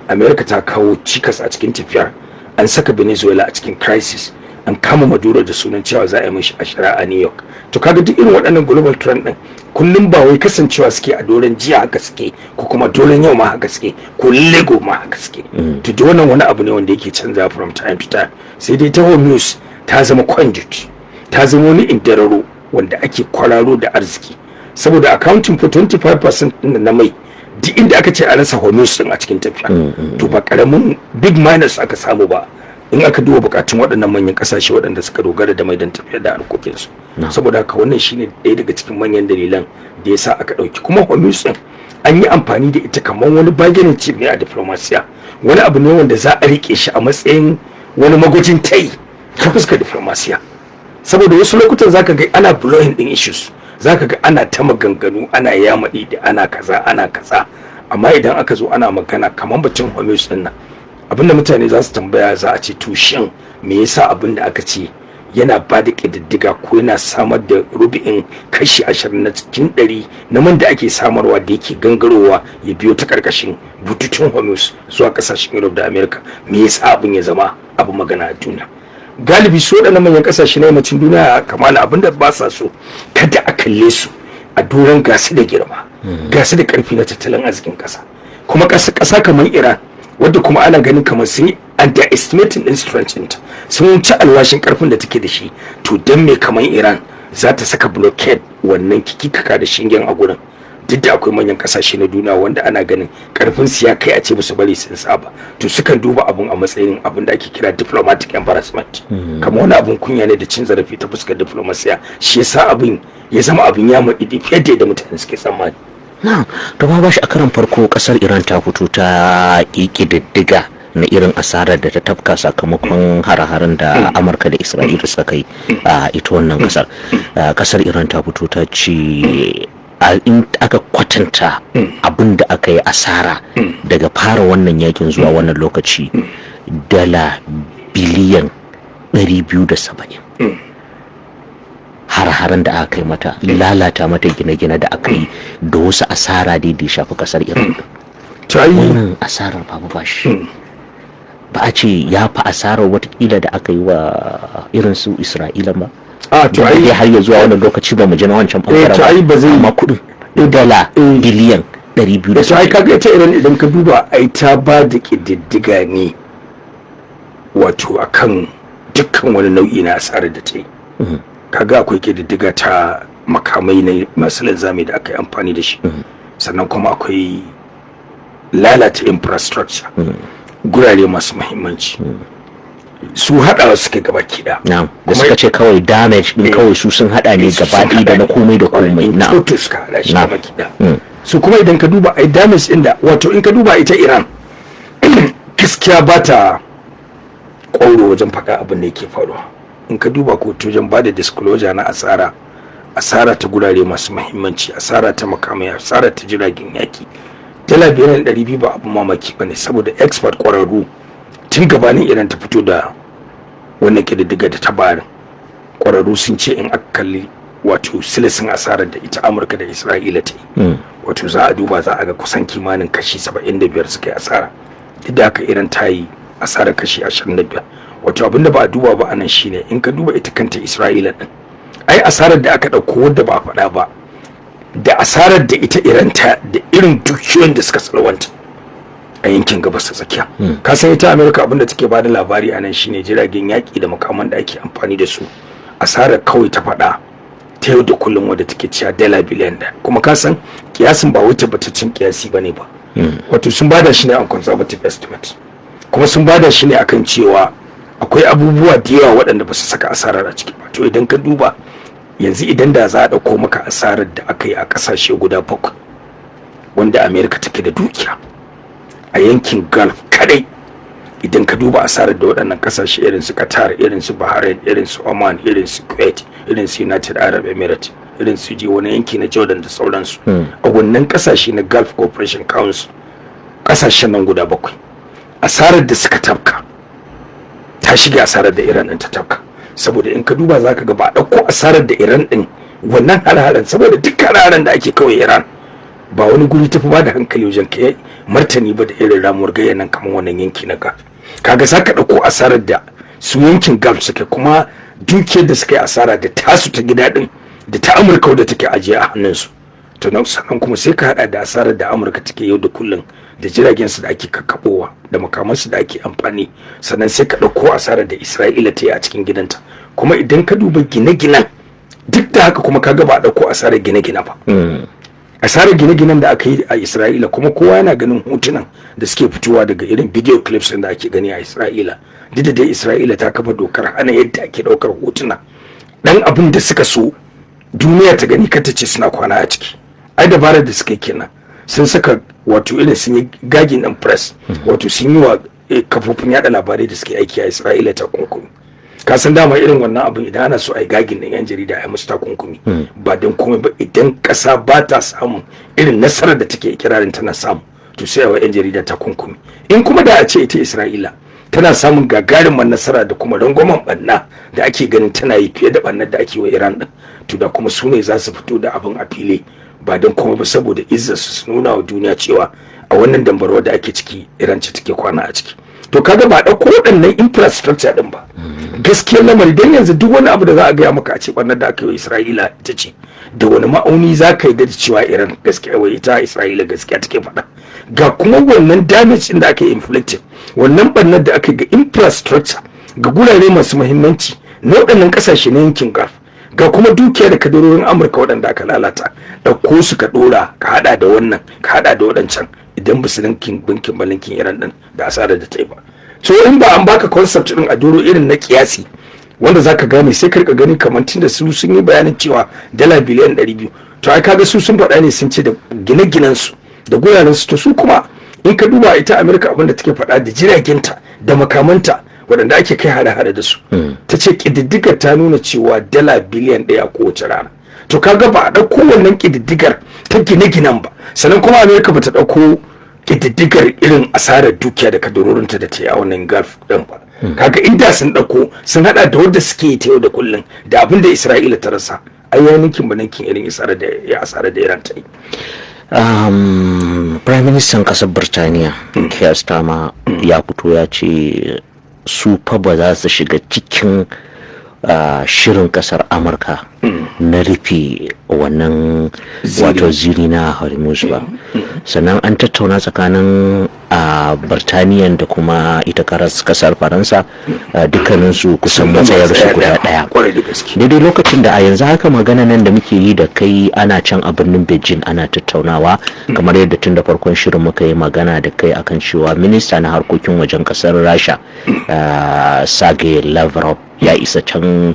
America ta kawo cikas a cikin tafiyar, an saka Venezuela a cikin crisis, an kama Maduro da sunan cewa za a yi mishi a shari'a a New York. To kaga duk irin waɗannan global trend ɗin kullum ba wai kasancewa suke a doron jiya haka suke, ko kuma doron yau ma haka suke, ko lego ma haka suke. To da wannan wani abu ne wanda yake canza from time to time. Sai dai ta Hormuz ta zama conduit, ta zama wani indararo wanda ake kwararo da arziki, saboda accounting for 25% na mai, duk inda aka ce a rasa Hormuz din a cikin tafiya, to ba karamin big minus aka samu ba in aka duba bukatun waɗannan manyan ƙasashe waɗanda suka dogara da mai don tafiyar da harkokinsu. Saboda haka wannan shine ɗaya daga cikin manyan dalilan da yasa aka ɗauki. Kuma Hormuz din an yi amfani da ita kamar wani bargaining chip ne a diplomasiya, wani abu ne wanda za a rike shi a matsayin wani magwajin tai ta fuskar diplomasiya, saboda wasu lokutan zaka ga ana blowing din issues, zaka ga ana ta maganganu, ana yamadi da ana kaza, amma idan aka zo ana magana kamar batun Hormuz din nan, abinda mutane za su tambaya za a ce to shin me yasa abinda aka ce yana ba da ƙididdiga ko yana samar da rubu'in kashi 20 na cikin 100 na man da ake samarwa da yake gangarowa ya biyo ta karkashin bututun Hormuz zuwa kasashen Europe da America, me yasa abin ya zama abu magana a duniya? Galibi su waɗannan manyan kasashe na yammacin duniya kamar abinda ba sa so kada a kalle su a doron gasu da girma, gasu da karfi na tattalin arzikin ƙasa, kuma ƙasa kamar Iran, wadda kuma ana ganin kamar sun underestimating din strength, sun ci alwashin karfin da take da shi. To dan me kamar Iran za ta saka blockade wannan kikikaka da shingen a gurin, duk da akwai manyan kasashe na duniya wanda ana ganin karfin su ya kai a ce musu bari sun saba, to sukan duba abun a matsayin abin da ake kira diplomatic embarrassment, kamar wani abun kunya ne da cin zarafi ta fuskar diplomasiya. Shi yasa abin ya zama abin ya maɗi fiye da mutane suke tsammani. To ba shi a karan farko kasar Iran ta fito ta ƙididdiga na irin asarar da ta tafka sakamakon hare-haren da Amurka da Isra'ila suka kai a ita wannan kasar. Kasar Iran ta fito ta ce in aka kwatanta abin da aka yi asara daga fara wannan yakin zuwa wannan lokaci, dala biliyan 270. har-haren da aka yi mata, lalata mata gine-gine da aka yi da wasu asara da ya shafi kasar Iran. Wannan asarar babu bashi ba a ce ya fi asarar watakila da aka yi wa irin su Isra'ila ba. To ai har ya zuwa wannan lokaci ba mu ji na wancan bangaren ba, amma kudin dala biliyan 200. To ai kaga ita Iran idan ka duba ai ta ba da kididdiga ne wato akan dukkan wani nau'i na asarar da ta yi. Kaga akwai kididdiga ta makamai na masu linzami da aka yi amfani da shi, sannan kuma akwai lalata infrastructure, gurare masu muhimmanci. Su haɗawa suke gaba kiɗa. Da suka ce kawai damage ɗin kawai su sun haɗa ne gaba da na komai da komai. To suka haɗa shi gaba kiɗa. Su kuma idan ka duba ai damage ɗin da wato in ka duba ita Iran gaskiya ba ta ƙwauro wajen faɗa abin da yake faruwa. In ka duba ko wajen ba da disclosure na asara ta gurare masu muhimmanci, asara ta makamai, asara ta jiragen yaki, dala biliyan 200 ba abin mamaki ba ne, saboda expert ƙwararru tun gabanin Iran ta fito da wannan ƙididdiga da ta bayar, ƙwararru sun ce in aka kalli wato silisin asarar da ita Amurka da Isra'ila ta yi, wato za a duba za a ga kusan kimanin kashi 75 suka yi asara, duk da haka Iran ta yi asarar kashi 25. Wato abinda ba a duba ba anan shine in ka duba ita kanta Isra'ila din, ai asarar da aka dauko wadda ba a faɗa ba da asarar da ita Iran ta da irin dukiyoyin da suka salwanta a yankin gabas ta tsakiya. Ka san ita America abinda take ba da labari anan shine jiragen yaki da makaman da ake amfani da su, asarar kawai ta faɗa ta yau da kullum wadda take cewa dala biliyan da, kuma ka san kiyasin ba wuce bataccen kiyasi bane ba. Wato sun bada shi ne on conservative estimate, kuma sun bada shi ne akan cewa akwai abubuwa da yawa waɗanda ba su saka asarar a ciki ba. To idan ka duba yanzu idan da za a ɗauko maka asarar da aka yi a ƙasashe guda 7 wanda Amerika take da dukiya a yankin Gulf kadai, idan ka duba asarar da waɗannan ƙasashe irin su Qatar, irin su Bahrain, irin su Oman, irin su Kuwait, irin su United Arab Emirates, irin su wani yanki na Jordan da sauransu, a wannan ƙasashe na Gulf Cooperation Council, ƙasashen nan guda 7 asarar da suka tafka ta shiga asarar da Iran din ta tafka. Saboda in ka duba zaka ga ba a dauko asarar da Iran din wannan har-haren, saboda duk har-haren da ake kawai Iran ba wani guri tafi ba da hankali wajen kai martani ba da irin ramuwar gayya nan kamar wannan yanki na Gulf. Kaga zaka dauko asarar da su yankin Gulf suke, kuma dukiyar da suka yi asara da tasu ta gida din da ta Amurka wadda take ajiye a hannunsu. To nan sannan kuma sai ka hada da asarar da Amurka take yau da kullun da jiragen su da ake kakkabowa da makamansu da ake amfani, sannan sai ka ɗauko asarar da Isra'ila ta yi a cikin gidanta. Kuma idan ka duba gine-ginen duk da haka kuma kaga ba a ɗauko asarar gine-gine ba. Asarar gine-ginen da aka yi a Isra'ila kuma kowa yana ganin hotunan da suke fitowa daga irin video clips da ake gani a Isra'ila. Duk da dai Isra'ila ta kafa dokar hana yadda ake ɗaukar hotuna, dan abin da suka so duniya ta gani kata ce suna kwana a ciki. Ai dabarar da suka yi kenan, sun saka wato irin sun yi gagin ɗin press, wato sun yi wa kafofin yada labarai da suke aiki a Isra'ila takunkumi. Ka san dama irin wannan abin idan ana so a yi gagin ɗin yan jarida a yi musu takunkumi ba don komai ba, idan ƙasa ba ta samun irin nasarar da take ikirarin tana samu, to sai a wa yan jarida takunkumi. In kuma da a ce ita Isra'ila tana samun gagarumin nasara da kuma rangwamen ɓanna da ake ganin tana yi fiye da ɓannar da ake wa Iran ɗin, to da kuma su ne za su fito da abin a fili, ba don kuma ba saboda izzar su nuna wa duniya cewa a wannan dambarwa da ake ciki Iran ce take kwana a ciki. To kaga ba ɗauko waɗannan infrastructure din ba. Gaskiyar lamari dan yanzu duk wani abu da za a gaya maka a ce ɓannar da aka yi wa Isra'ila ita ce, da wani ma'auni za ka yi da cewa Iran gaskiya wai ita Isra'ila gaskiya take faɗa. Ga kuma wannan damage ɗin da aka yi inflicted, wannan ɓannar da aka yi ga infrastructure, ga gurare masu muhimmanci na waɗannan ƙasashe na yankin Gulf, ga kuma dukiya da kadarorin Amurka waɗanda aka lalata, ɗauko su ka ɗora ka haɗa da wannan ka haɗa da waɗancan, idan ba su bankin balinkin Iran ɗin da asarar da ta yi ba. So in ba an baka concept ɗin a doro irin na kiyasi wanda zaka gane, sai ka rika gani kamar tunda su sun yi bayanin cewa dala biliyan 200, to ai kaga su sun faɗa ne sun ce da gine-ginen su da guraren su, to su kuma in ka duba ita Amerika abinda take faɗa da jiragenta da makamanta waɗanda ake kai hada-hada da su, ta ce ƙididdigar ta nuna cewa dala biliyan 1 a kowace rana. To kaga ba a ɗauko wannan ƙididdigar ta gine-ginen ba, sannan kuma Amerika ba ta ɗauko ƙididdigar irin asarar dukiya da kadarorinta da ta yi a wannan Gulf ɗin ba. kaga inda sun dauko sun hada da wanda suke ta yau da kullun da abin da Isra'ila ta rasa ai yaninkin banankin irin asara da Iran ta yi. Prime Minister kasar Birtaniya Keir Starmer ya fito ya ce su fa ba za su shiga cikin shirin kasar Amurka na rufe wannan wato ziri na Hormuz ba. Sannan an tattauna tsakanin Birtaniya da kuma ita kasar Faransa, dukkaninsu kusan matsayar su guda daya. Daidai lokacin da a yanzu haka magana nan da muke yi da kai ana can a birnin Beijing ana tattaunawa, kamar yadda tun da farkon shirin muka yi magana da kai akan cewa minista na harkokin wajen kasar Rasha Sergei Lavrov ya isa can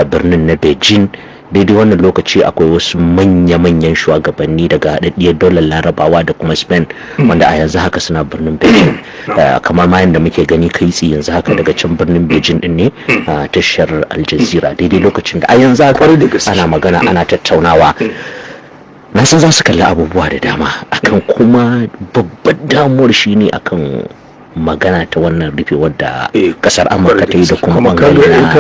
birnin na Beijing. Daidai wannan lokaci akwai wasu manya-manyan shugabanni daga haɗaɗɗiyar daular Larabawa da kuma Spain wanda a yanzu haka suna birnin Beijing, kamar ma yadda muke gani kai tsi yanzu haka daga can birnin Beijing din ne tashar Al Jazeera. Daidai lokacin da a yanzu haka ana magana ana tattaunawa, na san za su kalli abubuwa da dama akan, kuma babbar damuwar shine akan magana ta wannan rufe wadda kasar Amurka ta yi da kuma bangare na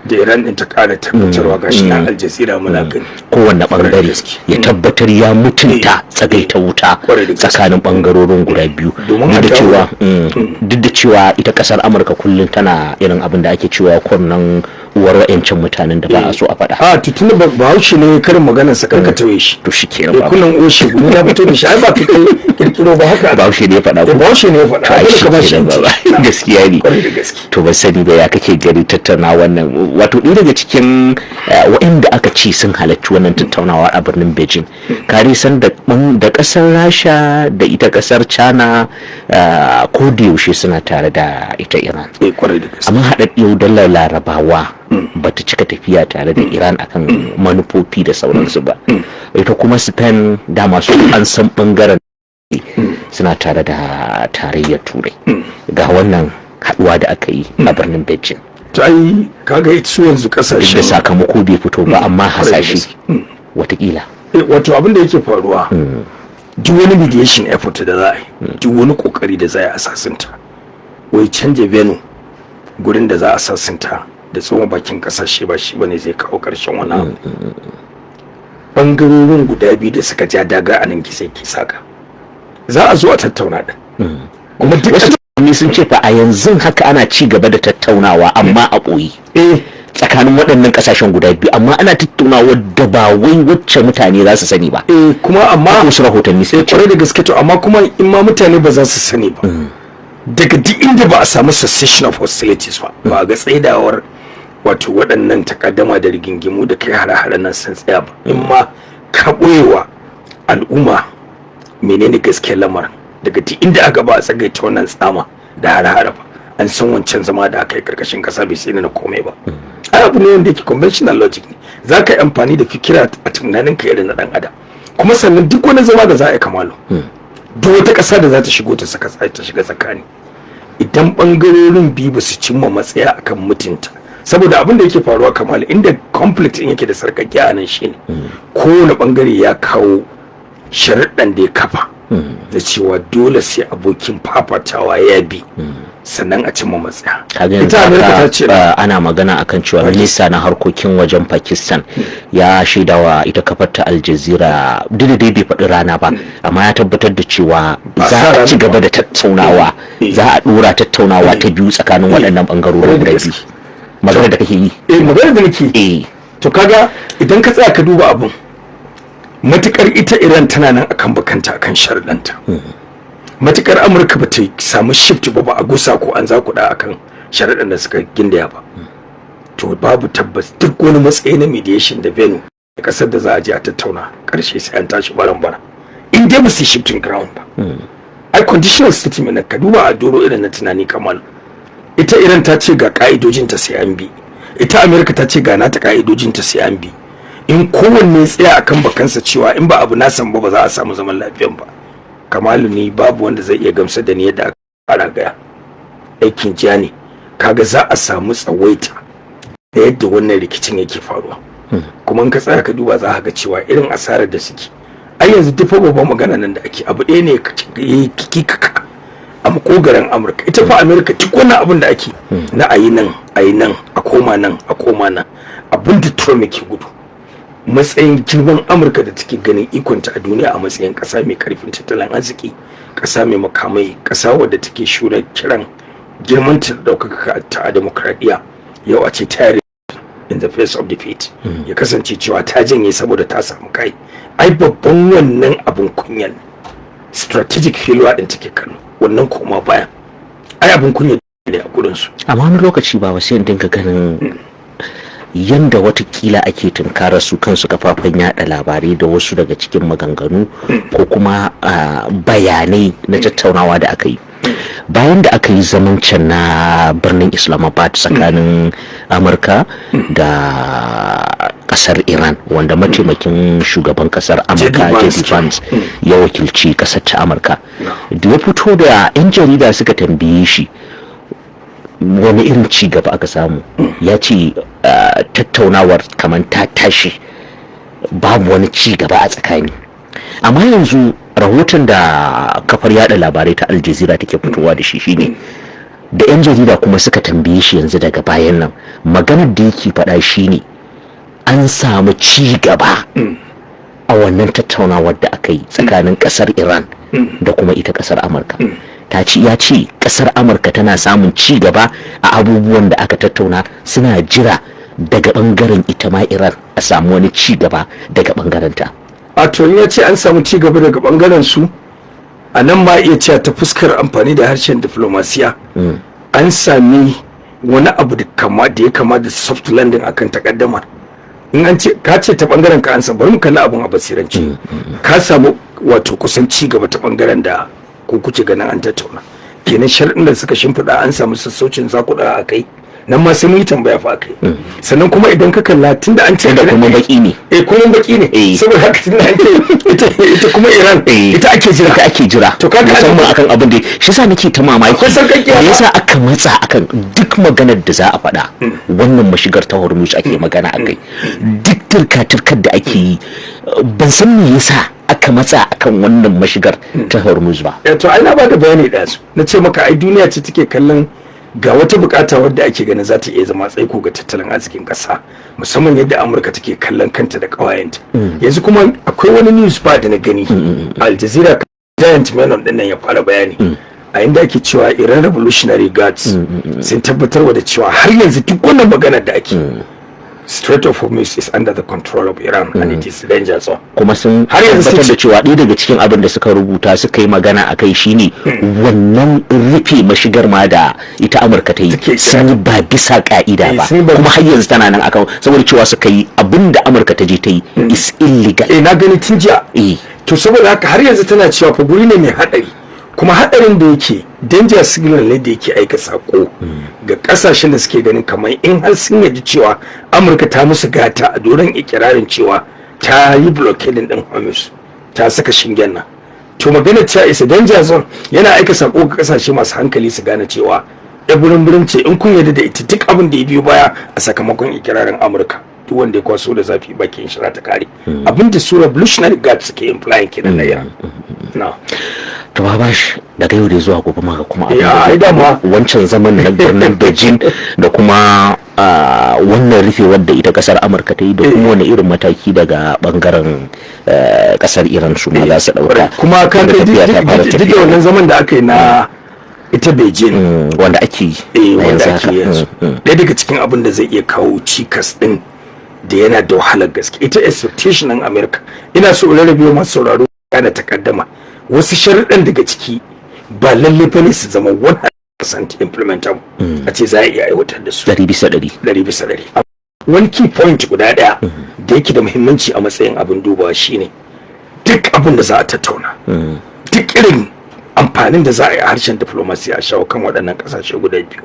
da Iran din ta kara tabbatarwa gashi na Al Jazeera muna gani kowanne bangare ya tabbatar ya mutunta tsagaita wuta tsakanin bangarorin guda biyu, duk da cewa ita kasar Amurka kullum tana irin abin da ake cewa kurnan uwar wa'ancin mutanen da ba a so a faɗa. Tutun da Bahaushe ne karin maganar sa karka tawaye shi to shi kenan ba kullum oshi gudu ya fito da shi ai ba ka kai kirkiro ba haka Bahaushe ne ya faɗa ko Bahaushe ne ya faɗa ai ka ba shi gaskiya ne. To ban sani ba ya kake gari tattauna wannan, wato ɗaya daga cikin waɗanda aka ce sun halarci wannan tattaunawa a birnin Beijing, kare san da ƙasar Rasha da ita ƙasar China ko da yaushe suna tare da ita Iran, amma haɗaɗɗiyar dalar Larabawa bata cika tafiya tare da Iran akan manufofi da sauransu ba. Ita kuma Spain dama su an san bangaren suna tare da tarayyar Turai. Ga wannan haɗuwa da aka yi a birnin Beijing, ai kaga su yanzu kasashe da sakamako bai fito ba amma hasashe watakila wato abin da yake faruwa duk wani mediation effort da za a yi, duk wani kokari da za a yi a sasinta, wai canje venue gurin da za a sasinta da tsohon bakin kasashe ba shi bane zai kawo karshen wani abu. Bangarorin guda biyu da suka ja daga a nan kisai saka za a zo a tattauna din, kuma duk ni sun ce fa a yanzu haka ana ci gaba da tattaunawa amma a ɓoye tsakanin waɗannan ƙasashen guda biyu, amma ana tattaunawa da ba wai wacce mutane za su sani ba. Kuma amma wasu rahotanni sai kwarai da gaske to amma kuma in ma mutane ba za su sani ba, daga duk inda ba a samu cessation of hostilities ba a ga tsaidawar wato waɗannan takaddama da rigingimu da kai hare-hare nan sun tsaya ba, in ma ka ɓoyewa al'umma menene gaskiyar lamarin, daga duk inda aka ba a tsagaita wannan tsama da hare-hare ba an san wancan zama da aka yi karkashin kasa bai sai na komai ba. ai abu ne wanda yake conventional logic ne, za ka yi amfani da fikira a tunanin ka irin na dan adam, kuma sannan duk wani zama da za a yi Kamalu, duk wata kasa da za ta shigo ta shiga tsakani, idan bangarorin biyu ba su cimma matsaya akan mutunta, saboda abin da yake faruwa Kamalu inda conflict in yake da sarkakiya a nan shine kowane bangare ya kawo sharuɗan da ya kafa da cewa dole sai abokin fafatawa ya bi sannan a cimma matsaya. Ita Amerika ta ce ana magana akan cewa minista na harkokin wajen Pakistan ya shaidawa ita kafar ta Al Jazeera, duk bai faɗi rana ba amma ya tabbatar da cewa za a ci gaba da tattaunawa, za a dora tattaunawa ta biyu tsakanin waɗannan bangarorin da biyu. Magana da kake yi magana da nake to kaga idan ka tsaya ka duba abun, matukar ita Iran tana nan akan bakanta akan sharuɗanta, matukar Amurka ba ta samu shift ba a gusa ko an zakuɗa akan sharuɗan da suka gindaya ba, to babu tabbas duk wani matsayi na mediation da venue da kasar da za a je a tattauna karshe sai an tashi baran in dai ba su shifting ground ba. ai conditional statement ka duba a doro irin na tunani Kamal, ita Iran ta ce ga ka'idojinta sai an bi, ita Amerika ta ce ga nata ka'idojinta sai an bi, in kowanne tsaya akan bakansa cewa in ba abu na san ba za a samu zaman lafiyan ba. Kamalu ni babu wanda zai iya gamsar da ni yadda aka fara gaya aikin jiya ne, kaga za a samu tsawaita da yadda wannan rikicin yake faruwa, kuma in ka tsaya ka duba za ka ga cewa irin asarar da suke ai yanzu duk babban magana nan da ake abu ɗaya ne kikika a makogaran Amurka. Ita fa Amerika duk wannan abin da ake na ayi nan a koma nan abin da Trump yake gudu matsayin girman Amurka da take ganin ikonta a duniya a matsayin kasa mai karfin tattalin arziki, kasa mai makamai, kasa wadda take shura kiran girman ta daukaka ta demokradiya, yau a ce ta in the face of defeat ya kasance cewa ta janye saboda ta samu kai. Ai babban wannan abun kunyan strategic failure din take kallo, wannan koma baya ai abun kunya ne a gurin su. Amma wani lokaci ba sai dinga ganin yanda watakila ake tunkarar su kansu kafafen yada labarai da wasu daga cikin maganganu ko kuma bayanai na tattaunawa da aka yi bayan da aka yi zaman can na birnin Islamabad tsakanin Amurka da kasar Iran, wanda mataimakin shugaban kasar Amurka J.D. Vance ya wakilci kasar ta Amurka, da ya fito da 'yan jarida suka tambaye shi wani irin ci gaba aka samu, ya ce tattaunawar kamar ta tashi, babu wani ci gaba a tsakani. Amma yanzu rahoton da kafar yada labarai ta Al Jazeera take fitowa da shi shine da 'yan jarida kuma suka tambaye shi yanzu daga bayan nan, maganar da yake faɗa shine an samu ci gaba a wannan tattaunawar da aka yi tsakanin kasar Iran da kuma ita kasar Amurka. Ya ce kasar Amurka tana samun ci gaba a abubuwan da aka tattauna, suna jira daga bangaren ita ma Iran a samu wani ci gaba daga bangaren ta. A to ya ce an samu ci gaba daga bangaren su, a nan ma iya cewa ta fuskar amfani da harshen diplomasiya an sami wani abu da ya kama da soft landing akan takaddamar. In an ce ka ce ta bangaren ka an samu, bari mu kalli abun a basiranci, ka samu wato kusan ci gaba ta bangaren da ko kuke ganin an tattauna, kenan sharɗin da suka shimfiɗa an samu sassaucin zakuɗa a kai, nan ma sai mun yi tambaya fa kai. Sannan kuma idan ka kalla tunda an ce da kuma baki ne, kuma baki ne, saboda haka tunda an ce ita kuma Iran ita ake jira to kaga musamman akan abin da shi yasa nake ta mamaki me yasa aka matsa akan duk maganar da za a faɗa wannan mashigar ta Hormuz ake magana akai, duk turka-turkar da ake yi ban san me yasa aka matsa akan wannan mashigar ta Hormuz ba. To ai na bada bayani da su, na ce maka ai duniya ce take kallon ga wata bukata wadda ake ganin za ta iya zama tsaiko ga tattalin arzikin kasa, musamman yadda Amurka take kallon kanta da kawayenta. Yanzu kuma akwai wani news ba da na gani Al Jazeera, Giant Menon din nan ya fara bayani a inda ake cewa Iran Revolutionary Guards sun tabbatarwa da cewa har yanzu duk wannan maganar da ake Strait of Hormuz is under the control of Iran and it is danger zone. Kuma sun tabbatar da cewa ɗaya daga cikin abin da suka rubuta suka yi magana a kai shine wannan rufe mashigar ma da ita Amurka ta yi sun yi ba bisa ka'ida ba, kuma har yanzu tana nan akan, saboda cewa suka yi abin da Amurka ta je ta yi is illegal. Na gani tun jiya. To saboda haka har yanzu tana cewa fa guri ne mai haɗari, kuma haɗarin da yake danger signal ne da yake aika sako ga kasashen da suke ganin kamar in har sun yaji cewa Amurka ta musu gata a doron ikirarin cewa ta yi blockading din Hormuz, ta saka shingen nan, to magana ta isa danger zone yana aika sako ga kasashe masu hankali su gane cewa ya burin ce in kun yarda da ita duk abin da ya biyo baya a sakamakon ikirarin Amurka, duk wanda ya kwaso da zafi bakin shi ta kare. Abin da su Revolutionary Guards suke implying kenan na Iran. To Babash, daga yau da zuwa gobe ma ga kuma wancan zaman na birnin Beijing da kuma wannan rufewar da ita kasar Amurka ta yi da kuma wani irin mataki daga bangaren kasar Iran su ma za su dauka. Kuma kan da wannan zaman da aka yi na ita Beijing wanda ake yi yanzu, ɗaya daga cikin abin da zai iya kawo cikas din da yana da wahalar gaske, ita expectation ɗin Amurka, ina so in rarrabe masu sauraro kana takaddama wasu sharuɗan daga ciki ba lalle bane su zama 100% implementable a ce za a iya aiwatar da su 100%. Wani key point guda ɗaya da yake da muhimmanci a matsayin abin dubawa shine duk abin da za a tattauna, duk irin amfanin da za a yi a harshen diplomasi a shawo kan waɗannan ƙasashe guda biyu,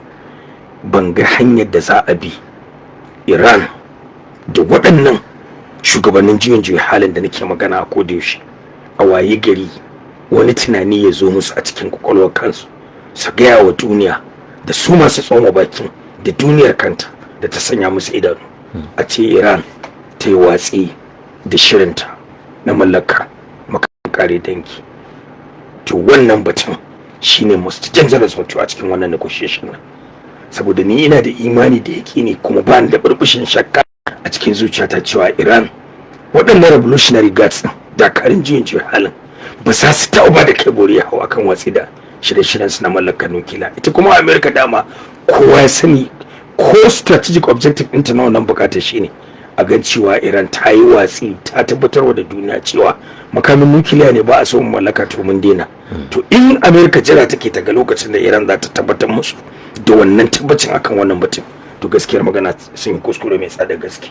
ban ga hanyar da za a bi Iran da waɗannan shugabannin juyin halin da nake magana a kodayaushe a waye gari wani tunani ya zo musu a cikin kwakwalwar kansu su gaya wa duniya da su masu tsoma bakin da duniyar kanta da ta sanya musu idanu a ce Iran ta yi watsi da shirinta na mallaka makamin kare dangi. To wannan batun shine most dangerous wato a cikin wannan negotiation nan, saboda ni ina da imani da yaƙini kuma ba ni da burbushin shakka a cikin zuciyata cewa Iran waɗannan revolutionary guards dakarun juyin halin ba za su taɓa da kai bori hawa kan watsi da shirye-shiryen su na mallakar nukila. Ita kuma America dama kowa ya sani ko strategic objective ɗinta na wannan bukatar shine a gan cewa Iran ta yi watsi ta tabbatar da duniya cewa makamin nukiliya ne ba a so mu mallaka to mun daina. To in America jira take ta ga lokacin da Iran za ta tabbatar musu da wannan tabbacin akan wannan batun, to gaskiyar magana sun yi kuskure mai tsada gaske.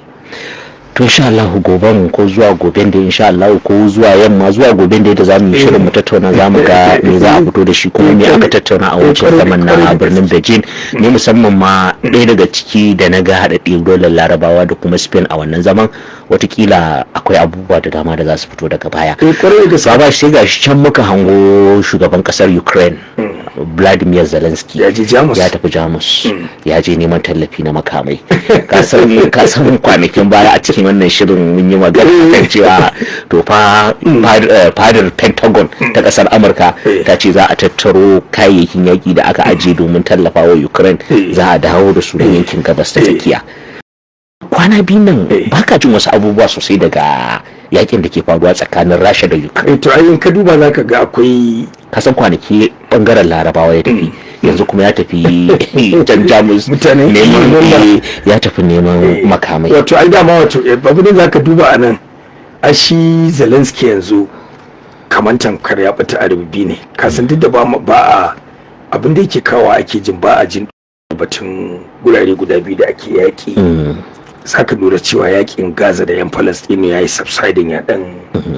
to insha Allah goben ko zuwa goben da insha Allah ko zuwa yamma zuwa goben da zamu yi shirin mu tattauna zamu ga me za a fito da shi kuma me aka tattauna a wancan zaman na birnin Beijing ne, musamman ma ɗaya daga ciki da na ga haɗaɗɗiyar dolar Larabawa da kuma Spain a wannan zaman, watakila akwai abubuwa da dama da za su fito daga baya. Ba sai ga shi can muka hango shugaban kasar Ukraine Vladimir Zelensky ya tafi Jamus ya je neman tallafi na makamai. Ka san kwanakin baya a cikin wannan shirin mun yi magana kan cewa to fa fadar Pentagon ta kasar Amurka ta ce za a tattaro kayayyakin yaki da aka ajiye domin tallafa wa Ukraine, za a dawo da su da yankin gabas ta tsakiya. Kwana biyu nan baka jin wasu abubuwa sosai daga yakin da ke faruwa tsakanin Rasha da Ukraine. To ayin ka duba zaka ga akwai kasan kwanaki bangaren Larabawa ya tafi, yanzu kuma ya tafi can Jamus neman ya tafi neman makamai. Wato ai dama wato babu da zaka duba anan a shi Zelensky yanzu kaman tamkar ya bata arabi ne, kasan duk da ba a abin da yake kawo ake jin ba a jin batun gurare guda biyu da ake yaki. Saka lura cewa yakin Gaza da yan Palestine ya yi subsiding ya dan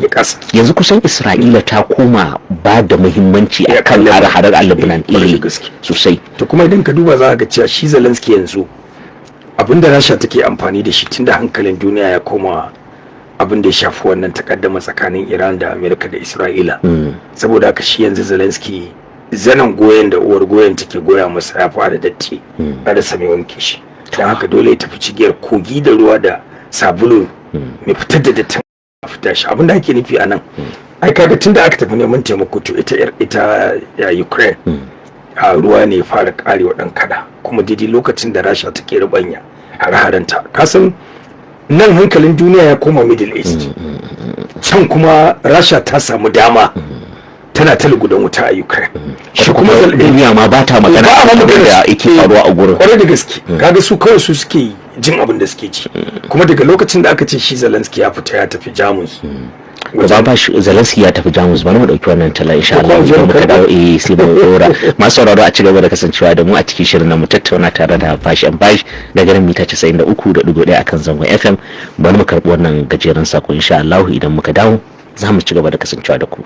ya kasa. Yanzu kusan Isra'ila ta koma ba da muhimmanci a kan har Lebanon sosai. To kuma idan ka duba za ka ga cewa shi Zelensky yanzu abinda Rasha take amfani da shi tunda hankalin duniya ya koma abin da ya shafi wannan takaddama tsakanin Iran da Amerika da Isra'ila. Saboda haka shi yanzu Zelensky zanen goyen da uwar goyen take goya masa ya fara datti a da same wanke shi. Dan haka dole ya tafi cigiyar kogi da ruwa da sabulu mai fitar da dattin a fita shi. Abin da ake nufi a nan ai kaga tunda aka tafi neman taimako to ita Ukraine a ruwa ne ya fara karewa dan kada, kuma daidai lokacin da Rasha take rubanya har-haranta. Kasan nan hankalin duniya ya koma Middle East, can kuma Rasha ta samu dama tana ta lugudan wuta a Ukraine. Shi kuma duniya ma ba ta magana da yake faruwa a gurin. Kwarai da gaske. Kaga su kawai su suke jin abin da suke ci. Kuma daga lokacin da aka ce shi Zelensky ya fita ya tafi Jamus. Ba Zelensky ya tafi Jamus, bari mu dauki wannan talla insha Allah idan muka dawo sai mu dora. Masu sauraro a ci gaba da kasancewa da mu a cikin shirin na mu tattauna tare da Bash and Bash daga nan mita 93.1 akan zangon FM. Bari mu karbi wannan gajeren sako insha Allah idan muka dawo za mu ci gaba da kasancewa da ku.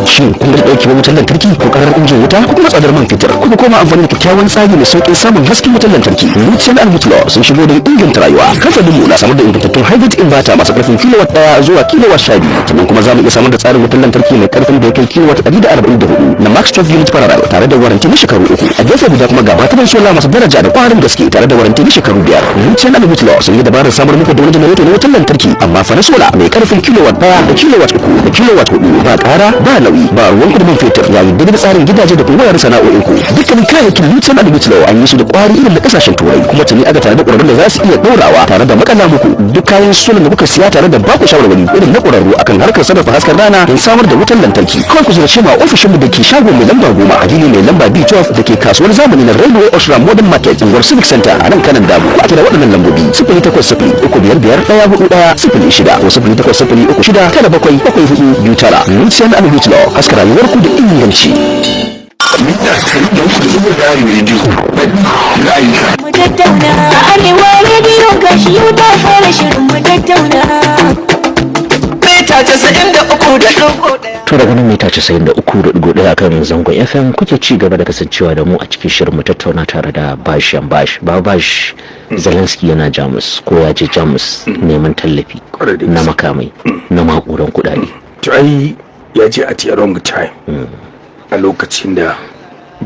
Shin kun ga dauki wutar lantarki ko karar injin wuta ko kuma tsadar man fetur ko kuma amfani da kyakkyawan tsari mai sauƙin samun hasken wutar lantarki? Lucian Almutlo sun shigo don inganta rayuwa. Kamfanin mu na samar da ingantattun hybrid inverter masu ƙarfin kilowatt 1 zuwa kilowatt 12, sannan kuma za mu iya samar da tsarin wutar lantarki mai ƙarfin da ya kai kilowatt 144 na max 12 unit parallel tare da warranty na shekaru 3. A gefe guda kuma ga batirin sola masu daraja da ƙwarin gaske tare da warranty na shekaru 5. Lucian Almutlo sun yi dabarar samar muku da wani generator na wutar lantarki amma fa na sola mai ƙarfin kilowatt 1 da kilowatt 3 da kilowatt 4 ba ƙara ba nauyi ba ruwan kudin fetur, yayin da tsarin gidaje da kuma wayar sana'o'in ku. Dukkanin kayayyakin Lucian Almutlo an yi su da ƙwari irin na kasashen turai, kuma tuni aka tare da ƙwararrun da za su iya ɗorawa tare da makala muku duk kayan solar da kuka siya tare da baku shawarwari irin na ƙwararru akan harkar sarrafa hasken rana don samar da wutar lantarki. Kawai ku ziyarci mu a ofishin mu da ke shago mai lamba 10 a gini mai lamba B12 da ke kasuwar zamani na Railway Oshra Modern Market unguwar Civic Center a nan kanan damu. Ku kira waɗannan lambobi 0803551406 ko 0803697749. Lucian Almutlo, haska rayuwar ku da inganci. Mita 93.1 Radio ra'ayinka. Mu tattauna Arewa Radio gashi yau ta fara shirin mu tattauna. Mita 93.1. To daga nan mita 93.1 akan zangon FM kuke ci gaba da kasancewa da mu a cikin shirin mu tattauna tare da Bash and Bash. Bash Zelensky yana Jamus ko ya je Jamus neman tallafi na makamai na makuran kudade. To ai ya je at a wrong time. A lokacin da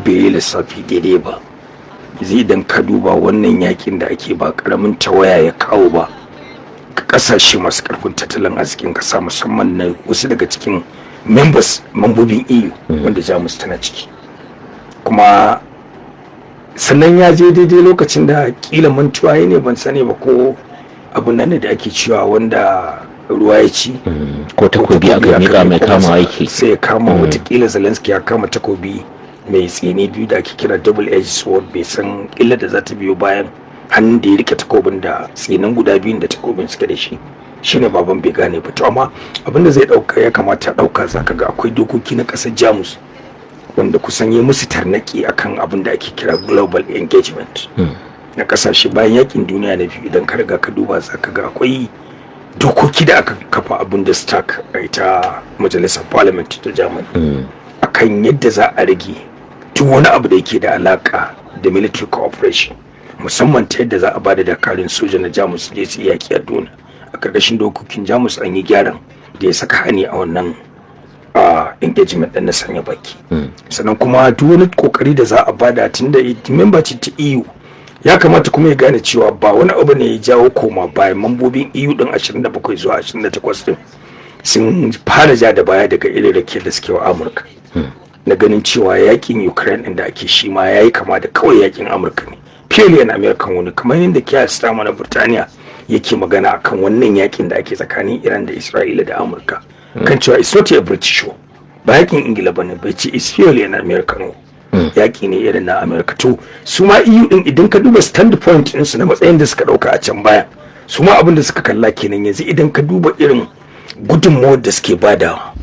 bai yi lissafi daidai ba. Zai idan ka duba wannan yakin da ake ba karamin tawaya ya kawo ba ga kasashe masu karfin tattalin arzikin kasa, musamman na wasu daga cikin mambobin EU wanda Jamus tana ciki, kuma sannan ya je daidai lokacin da kila mantuwa ne ban sani ba ko abun nan da ake cewa wanda ruwa ya ci ko takobi aka mika mai kama aiki sai ya kama watakila Zelensky ya kama takobi mai tsini biyu da ake kira double edged sword, bai san illa da za ta biyo bayan hannun da ya rike takobin da tsinin guda biyun da takobin suke da shi shine baban bai gane ba. To amma abin da zai dauka ya kamata dauka, zaka ga akwai dokoki na kasar Jamus wanda kusan yi musu tarnaki akan abin da ake kira global engagement na kasashe bayan yakin duniya na biyu. Idan ka riga ka duba zaka ga akwai dokoki da aka kafa abin da stark a ita majalisar parliament ta Germany akan yadda za a rage duk wani abu da yake da alaka da military cooperation, musamman ta yadda za a bada dakarun soja na Jamus je su yaki a duniya. A karkashin dokokin Jamus an yi gyaran da ya saka hani a wannan engagement din na sanya baki. Sannan kuma duk wani kokari da za a bada tunda member ce ta EU, ya kamata kuma ya gane cewa ba wani abu ne ya jawo koma bayan mambobin EU din 27 zuwa 28 din sun fara ja da baya daga irin rake da suke wa Amurka na ganin cewa yakin Ukraine din da ake shi ma yayi kama da kawai yakin Amurka ne, purely an American wani, kamar yadda Keir Starmer na Burtaniya yake magana akan wannan yakin da ake tsakanin Iran da Isra'ila da Amurka kan cewa it's not a British war, ba yakin Ingila bane, bai ce it's purely an American war, yaki ne irin na America. To su ma EU din idan ka duba standpoint din su na matsayin da suka dauka a can baya, su ma abin da suka kalla kenan yanzu. Idan ka duba irin gudunmawar da suke badawa,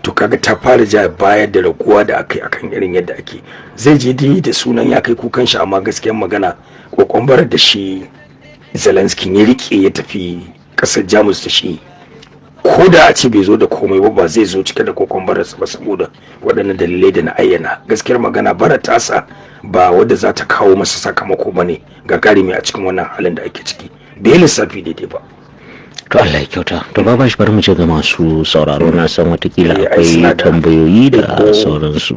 to kaga ta fara ja baya da raguwa da akai akan irin yadda ake zai je dai da sunan ya kai kukan shi, amma gaskiyar magana kokombar da shi Zelensky ya rike ya tafi kasar Jamus da shi, ko da a ce bai zo da komai ba zai zo cike da kokombararsa ba, saboda waɗannan dalilai da na ayyana. Gaskiyar magana bara tasa ba wadda za ta kawo masa sakamako bane ga garimi a cikin wannan halin da ake ciki, bai lissafi daidai ba. to Allah ya kyauta. To baba shi bari mu je ga masu sauraro, na san watakila akwai tambayoyi da sauransu.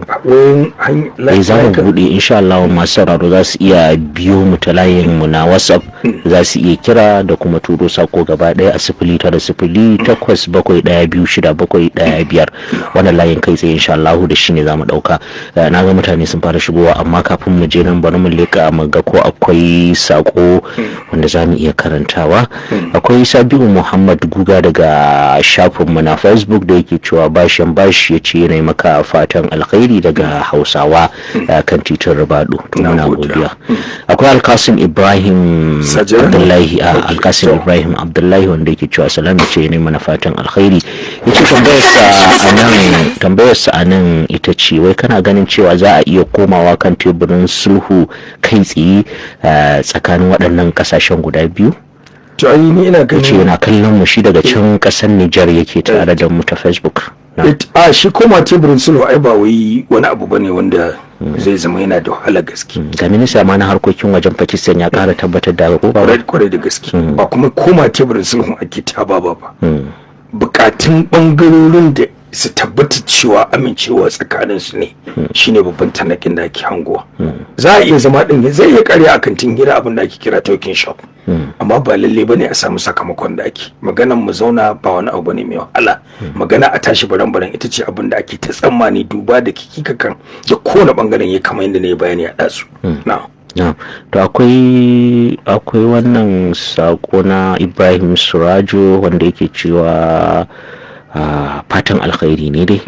Za mu buɗe insha Allah masu sauraro za su iya biyo mu ta layin mu na WhatsApp, za su iya kira da kuma turo sako gaba ɗaya a 09087126715. wannan layin kai tsaye insha Allah da shi ne za mu ɗauka. Na ga mutane sun fara shigowa, amma kafin mu je nan bari mu leƙa mu ga ko akwai sako wanda za mu iya karantawa. Akwai Sabiu Muhammad Guga daga shafinmu na Facebook da yake cewa bashin bashi ya ce yana maka fatan alkhairi daga Hausawa kan titin Ribadu. To muna godiya. Akwai Alkasim Ibrahim Abdullahi wanda yake cewa salam, ya ce yana mana fatan alkhairi. Yace tambayarsa a nan ita ce, wai kana ganin cewa za a iya komawa kan teburin sulhu kai tsaye tsakanin waɗannan ƙasashen guda biyu? To ai ni ina ganin yana kallon mu shi daga can kasar Niger yake tare da mu ta Facebook. Shi koma teburin sulhu ai ba wai wani abu bane wanda zai zama yana da wahala gaske. Ga minista ma na harkokin wajen Pakistan ya kara tabbatar da ko ba kwarai da gaske. Ba kuma koma teburin sulhu ake ta ba. Bukatun bangarorin da su tabbata cewa amincewa tsakanin su ne shine babban tanakin da ake hangowa. Za a iya zama din zai iya kare a kantin gida abin da ake kira token shop, amma ba lalle bane a samu sakamakon da ake maganan mu zauna ba wani abu bane mai wahala. Magana a tashi baran ita ce abin da ake ta tsammani duba da kikikakan da kowane bangaren ya kamar yadda ne bayani a dasu. To akwai wannan sako na Ibrahim Surajo wanda yake cewa fatan alkhairi ne dai.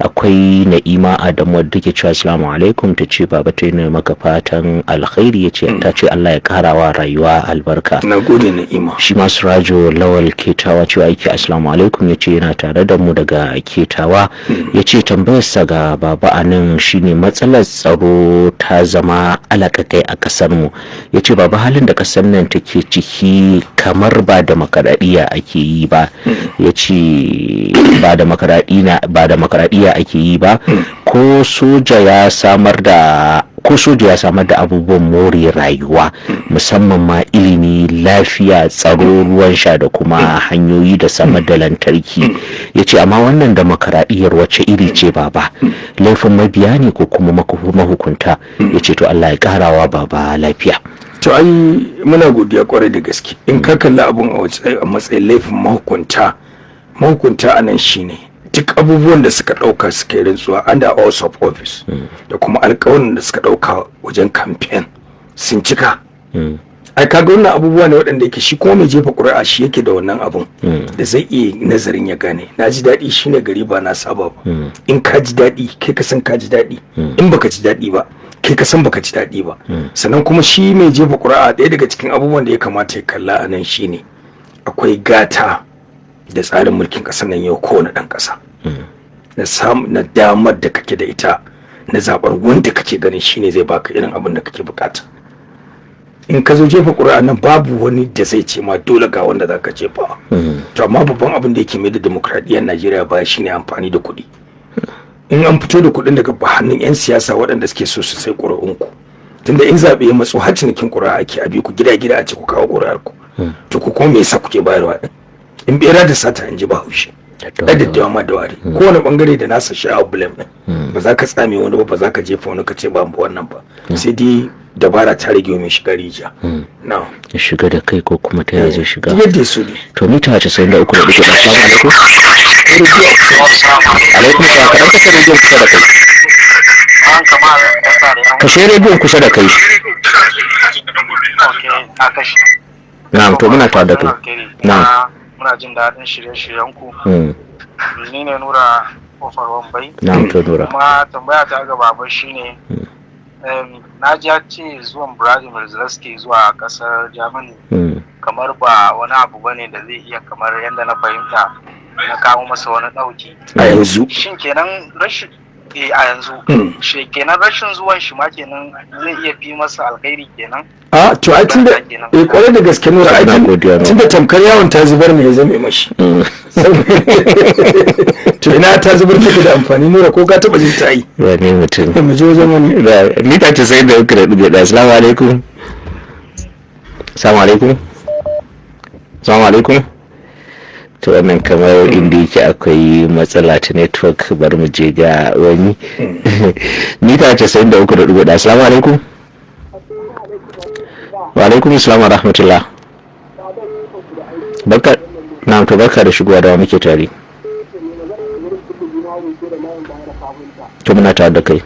Akwai Na'ima Adamu wadda take cewa assalamu alaikum, ta ce baba ta yi maka fatan alkhairi, ta ce Allah ya karawa rayuwa albarka. Na gode Na'ima. Shi ma Surajo Lawal Ketawa cewa yake assalamu alaikum, ya ce yana tare da mu daga Ketawa. Ya ce tambayarsa ga baba a nan shine matsalar tsaro ta zama alaƙaƙai a ƙasar mu. Ya ce baba halin da ƙasar nan take ciki kamar ba da makaɗaɗiya ake yi ba. Ya ce ba da makaɗaɗiya ake yi ba, ko soja ya samar da abubuwan more rayuwa musamman ma ilimi, lafiya, tsaro, ruwan sha da kuma hanyoyi da samar da lantarki. Ya ce amma wannan demokaradiyyar wacce iri ce baba, laifin mabiya ne ko kuma mahukunta? Ya ce to Allah ya karawa baba lafiya. To ai muna godiya kwarai da gaske. In ka kalli abun a matsayin laifin mahukunta anan shine duk abubuwan da suka ɗauka suka yi rantsuwa under oath of office da kuma alƙawarin da suka ɗauka wajen campaign sun cika. Ai kaga wannan abubuwa ne waɗanda yake shi kuma mai jefa ƙuri'a shi yake da wannan abun da zai iya nazarin ya gane na ji daɗi shine gari ba na saba ba. In ka ji daɗi kai ka san ka ji daɗi, in baka ji daɗi ba kai ka san baka ji daɗi ba. Sannan kuma shi mai jefa ƙuri'a ɗaya daga cikin abubuwan da ya kamata ya kalla a nan shine akwai gata da tsarin mulkin ƙasar nan yau kowane ɗan ƙasa na damar da kake da ita na zaɓar wanda kake ganin shine zai baka irin abin da kake bukata. In ka zo jefa ƙuri'a nan babu wani da zai ce ma dole ga wanda za ka jefa. To amma babban abin da yake mai da demokradiyyar Najeriya baya shine amfani da kuɗi. In an fito da kuɗin daga hannun 'yan siyasa waɗanda suke so su sai ƙuri'unku, tunda in zaɓe ya matso har cinikin ƙuri'a ake abi ku gida a ce ku kawo ƙuri'arku. To ku kuma me yasa kuke bayarwa ɗin? In bera da sata in ji Bahaushe. Da daddawa ma da wari. Kowane bangare da nasa sha'awar blame ɗin. Ba za ka tsame wani ba za ka jefa wani ka ce ba wannan ba. Sai dai dabara ta rage mai shiga rijiya. Na. Shiga da kai ko kuma ta yaje shiga. Yadda su ne. To mita 93 da duka assalamu alaikum. Alaikum salam. Ka dauka rediyon kusa da kai. Ka share rediyon kusa da kai. Na'am, to muna tare da kai. Na'am. Muna jin daɗin shirye-shiryen ku. Ni ne Nura Kofar Wambai. Na'am, to Nura. Kuma tambaya ta ga baba shine na ji ce zuwan Vladimir Zelensky zuwa kasar Germany kamar ba wani abu bane da zai iya kamar yadda na fahimta na kawo masa wani ɗauki. A yanzu. Shin kenan rashin a yanzu shi kenan rashin zuwan shi ma kenan zai iya fi masa alkhairi kenan. A to ai tunda kwarai da gaske Nura ai tunda tamkar yawon ta zubar ne ya zame mashi. To ina ta zubar take da amfani Nura ko ka taba jin ta yi? Wane mutum? Mu je wajen wani. Ni ta ce sai da uku da dubu da. Assalamu alaikum. Assalamu alaikum. Assalamu alaikum. To wannan kamar inda yake akwai matsala ta network bari mu je ga wani. Ni ta ce sai da uku da dubu da. Assalamu alaikum. Wa alaikum assalam wa rahmatullah. Barka. Na'am, to barka da shigowa da muke tare. To muna tare da kai.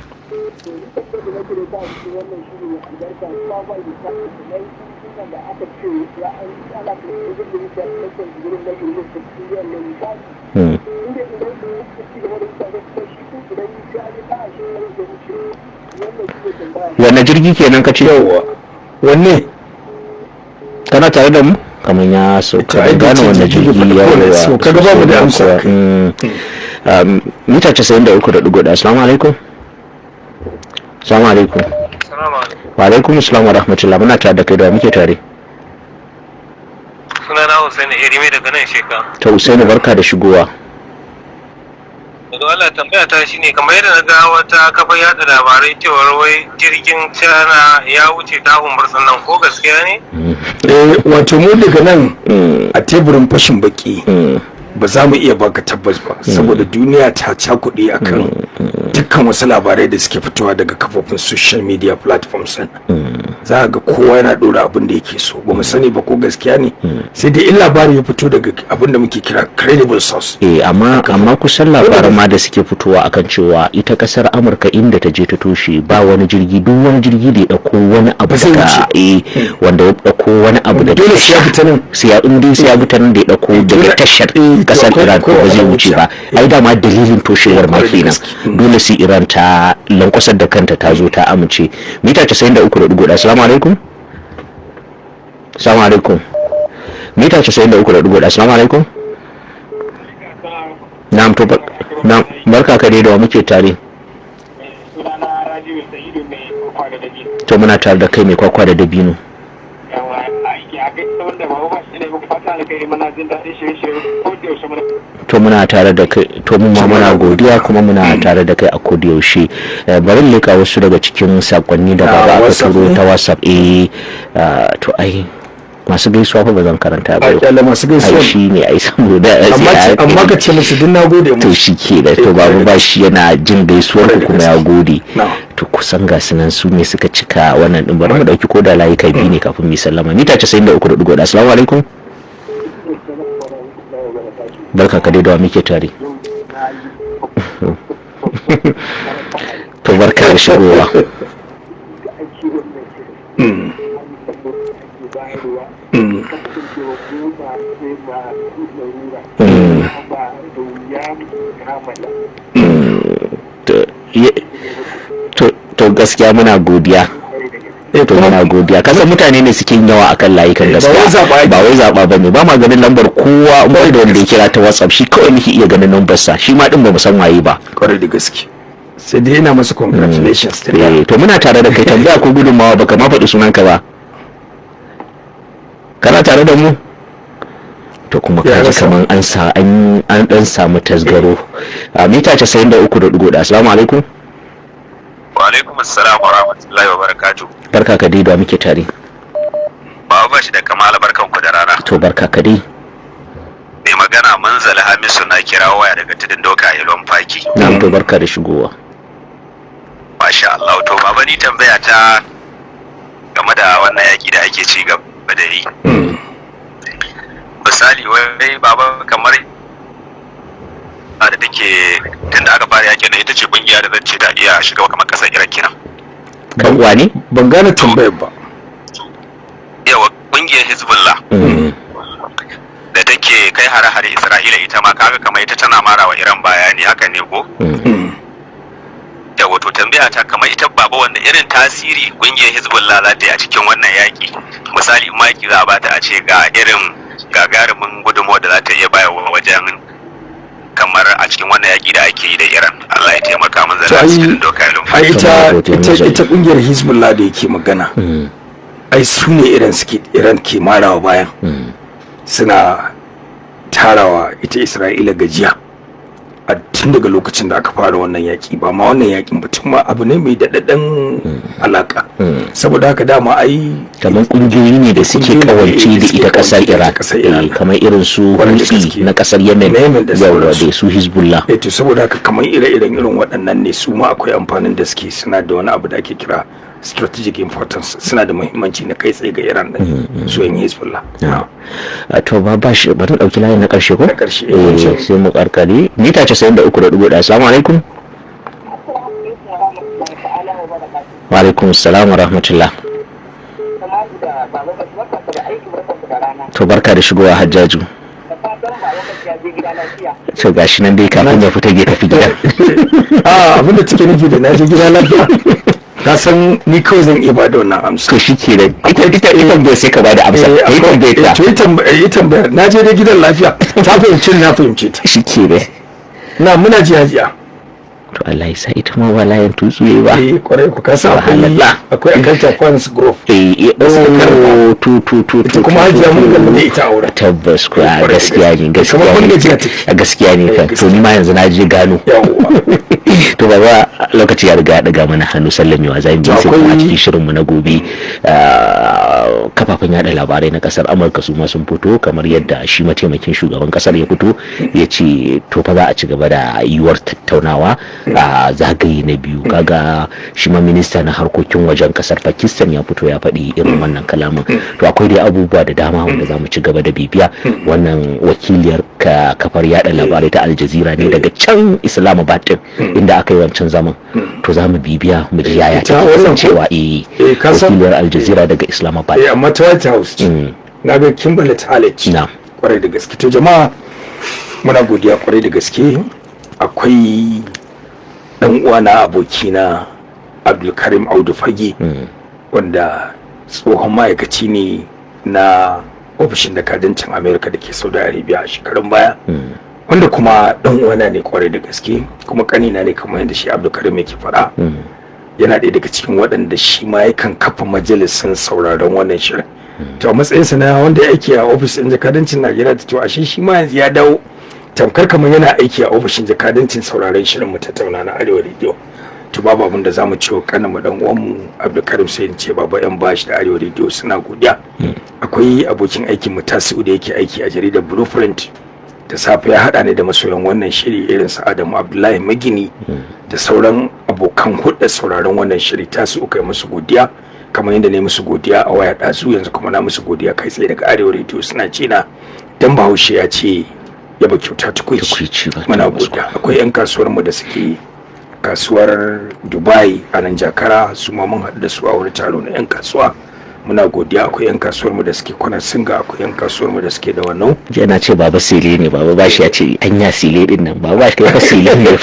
Wanne jirgi kenan ka ce? Wanne? Kana tare da mu? Kamar ya sauka da gane wanne jirgi ya so kaga babu da amsa. Mita 93.1. Assalamu alaikum. Assalamu alaikum. Wa alaikum assalam wa rahmatullah. Muna tare da kai da muke tare. Sunana Hussein Erime daga nan Sheka. Ta Hussein barka da shigowa. Da Allah tambaya ta shine kamar yadda na ga wata kafa yada labarai cewa wai jirgin China ya wuce ta Umar sannan ko gaskiya ne? Wato mu daga nan a teburin fashin baki ba za mu iya baka tabbas ba saboda duniya ta cakuɗe akan dukkan wasu labarai da suke fitowa daga kafofin social media platforms za ga kowa yana ɗora abin da yake so ba mu sani ba ko gaskiya ne sai dai in labari ya fito daga abin da muke kira credible source. Amma kusan labaran ma da suke fitowa akan cewa ita kasar Amurka inda ta je ta toshe ba wani jirgi duk wani jirgi da ya dauko wani abu daga wanda ya dauko wani abu da dole sai ya fita nan sai ya fita nan da ya dauko daga tashar kasar Iran ko ba zai wuce ba ai dama dalilin toshewar ma kenan dole sai Iran ta lankwasar da kanta ta zo ta amince. Mita 93.1. Assalamu alaikum. Assalamu alaikum. Mita 93.1. Assalamu alaikum. Na'am to barka ka dai da muke tare. To muna tare da kai mai kwakwa da dabino. To muna tare da kai, to mun ma muna godiya kuma muna tare da kai a kodi yaushe. Bari leka wasu daga cikin sakonni da baba aka turo ta WhatsApp to ai masu gaisuwa fa ba zan karanta ba yau masu gaisuwa shi ne ai saboda amma ka ce musu din nagode mu to shi ke da to babu ba shi yana jin gaisuwar ku kuma ya gode to kusan ga sunan su ne suka cika wannan din bari mu dauki ko da layuka biyu ne kafin mu sallama. Mita 93.1. Assalamu alaikum. Barka ka dai da muke tare. to barka da shigowa. To gaskiya muna godiya. To muna godiya. Kasan mutane ne suke yawa akan layukan gaskiya. Ba wai zaba bane. Ba ma ganin lambar kowa ba da wanda ya kira ta WhatsApp shi kawai muke iya ganin lambar sa. Shi ma din ba mu san waye ba. Kwarai da gaske. Sai dai ina masa congratulations. To muna tare da kai, tambaya ko gudunmawa baka ma faɗi sunanka ba. Kana tare da mu? To kuma kaji kaman an dan samu tasgaro. A mita 93.1. Assalamu alaikum. Wa alaikum assalam wa rahmatullahi wa barakatuh. Barka ka dai, da muke tare. Ba shi da kamala, barkan ku da rana. To barka ka dai. Mai magana Manzal Hamisu na kira waya daga tudun doka Ilon Faki. Na to barka da shigowa. Masha Allah. To baba, ni tambaya ta game da wannan yaki da ake ci gaba da yi. Misali wai baba, kamar da take tunda aka fara yakin da ita ce kungiya da zance ta iya shiga kamar kasar Iran kenan. Kan wani? Ban gane tambayar ba. Yawa kungiyar Hezbollah da take kai hare-hare Isra'ila ita ma kaga kamar ita tana marawa Iran bayani, haka ne ko? Yawa to tambaya ta kamar ita baba, wanda irin tasiri kungiyar Hezbollah za ta yi a cikin wannan yaki? Misali in maki za a bata a ce ga irin gagarumin gudunmawar da za ta iya bayarwa wajen kamar a cikin wannan yaki da ake yi da Iran. Allah ya taimaka mun zalla cikin dokalin. Ai ita kungiyar Hezbollah da yake magana. Ai su ne Iran ke marawa bayan. Suna tarawa ita Isra'ila gajiya a tun daga lokacin da aka fara wannan yaki. Ba ma wannan yakin ba, tun ma abu ne mai daɗaɗɗen alaka. Saboda haka dama ai kamar kungiyoyi ne da suke kawance da ita kasar Iran, kamar irin su Houthi na kasar Yemen da su Hezbollah. To saboda haka kamar ire-iren irin waɗannan ne su ma akwai amfanin da suke, suna da wani abu da ake kira strategic importance, suna da muhimmanci na kai tsaye ga Iran din su yin Hezbollah. To ba shi bari dauki layin na karshe ko? Na karshe sai mu karkare. Mita 93.1. Assalamu alaikum. Wa alaikum assalam wa rahmatullah. To barka da shigowa Hajjaju. To gashi nan dai kafin ya fita ge tafi gida. Abinda take nufi da naje gida lafiya. Ka san ni kawai zan iya bada wannan amsa. To shike da ita bai sai ka bada amsa. Yi tambayar naje dai gidan lafiya. Ta fahimci na fahimce ta. Shike dai. Na muna jiya. To Allah ya sa ita ma walayen tutsuye ba. Kwarai ku kasa akwai akanta funds group. To kuma hajiya mun ga ne ita aure. Tabbas ku gaskiya ne gaskiya ne kan. To ni ma yanzu na je gano. To baba, lokaci ya riga daga mana hannu, sallamewa zai yi sai kuma a cikin shirinmu na gobe. Kafafen yada labarai na kasar Amurka su ma sun fito, kamar yadda shi mataimakin shugaban kasar ya fito ya ce to fa za a ci gaba da yiwuwar tattaunawa a zagaye na biyu. Kaga shi ma minista na harkokin wajen kasar Pakistan ya fito ya faɗi irin wannan kalamin. To akwai dai abubuwa da dama wanda za mu ci gaba da bibiya. Wannan wakiliyar kafar yada labarai ta Al Jazeera ne daga can Islamabad din inda aka yi wancan zaman. To za mu bibiya mu ji yaya ta kasancewa wakiliyar Al Jazeera daga Islamabad. Amma ta White House na ga Kimberly Talech. Kwarai da gaske. To jama'a muna godiya kwarai da gaske. Akwai dan uwana abokina Abdulkarim Audu Fage wanda tsohon ma'aikaci ne na ofishin jakadancin Amerika da ke Saudi Arabia a shekarun baya, wanda kuma dan uwana ne kwarai da gaske, kuma kanina ne kamar yadda shi Abdulkarim yake faɗa. Yana ɗaya daga cikin waɗanda shi ma yakan kafa majalisin sauraron wannan shirin. To a matsayinsa na wanda ya aiki a ofishin jakadancin Najeriya, ta to ashe shi ma yanzu ya dawo tamkar kamar yana aiki a ofishin jakadancin sauraron shirin mu tattauna na Arewa Radio. To babu abin da zamu ce wa kanin mu dan uwan mu Abdulkarim sai ce baba yan bashi da Arewa Radio suna godiya. Akwai abokin aikin mu Tasiu da yake aiki a jaridar Blueprint, da safe ya hada ne da masoyan wannan shiri irin su Adamu Abdullahi Magini da sauran abokan hudda sauraron wannan shiri. Tasiu kai musu godiya kamar yadda ne musu godiya a waya ɗazu, yanzu kuma na musu godiya kai tsaye daga Arewa Radio suna cina dan Bahaushe ya ce yaba kyauta tukuici. Muna godiya. Akwai 'yan kasuwar mu da suke kasuwar Dubai a nan Jakara, su ma mun haɗu da su a wani taro na 'yan kasuwa. Muna godiya. Akwai 'yan kasuwar mu da suke Kwana Singa, akwai 'yan kasuwar mu da suke da wannan. Yana ce baba sile ne, baba bashi ya ce anya sile din nan, baba bashi kai fa sile ne.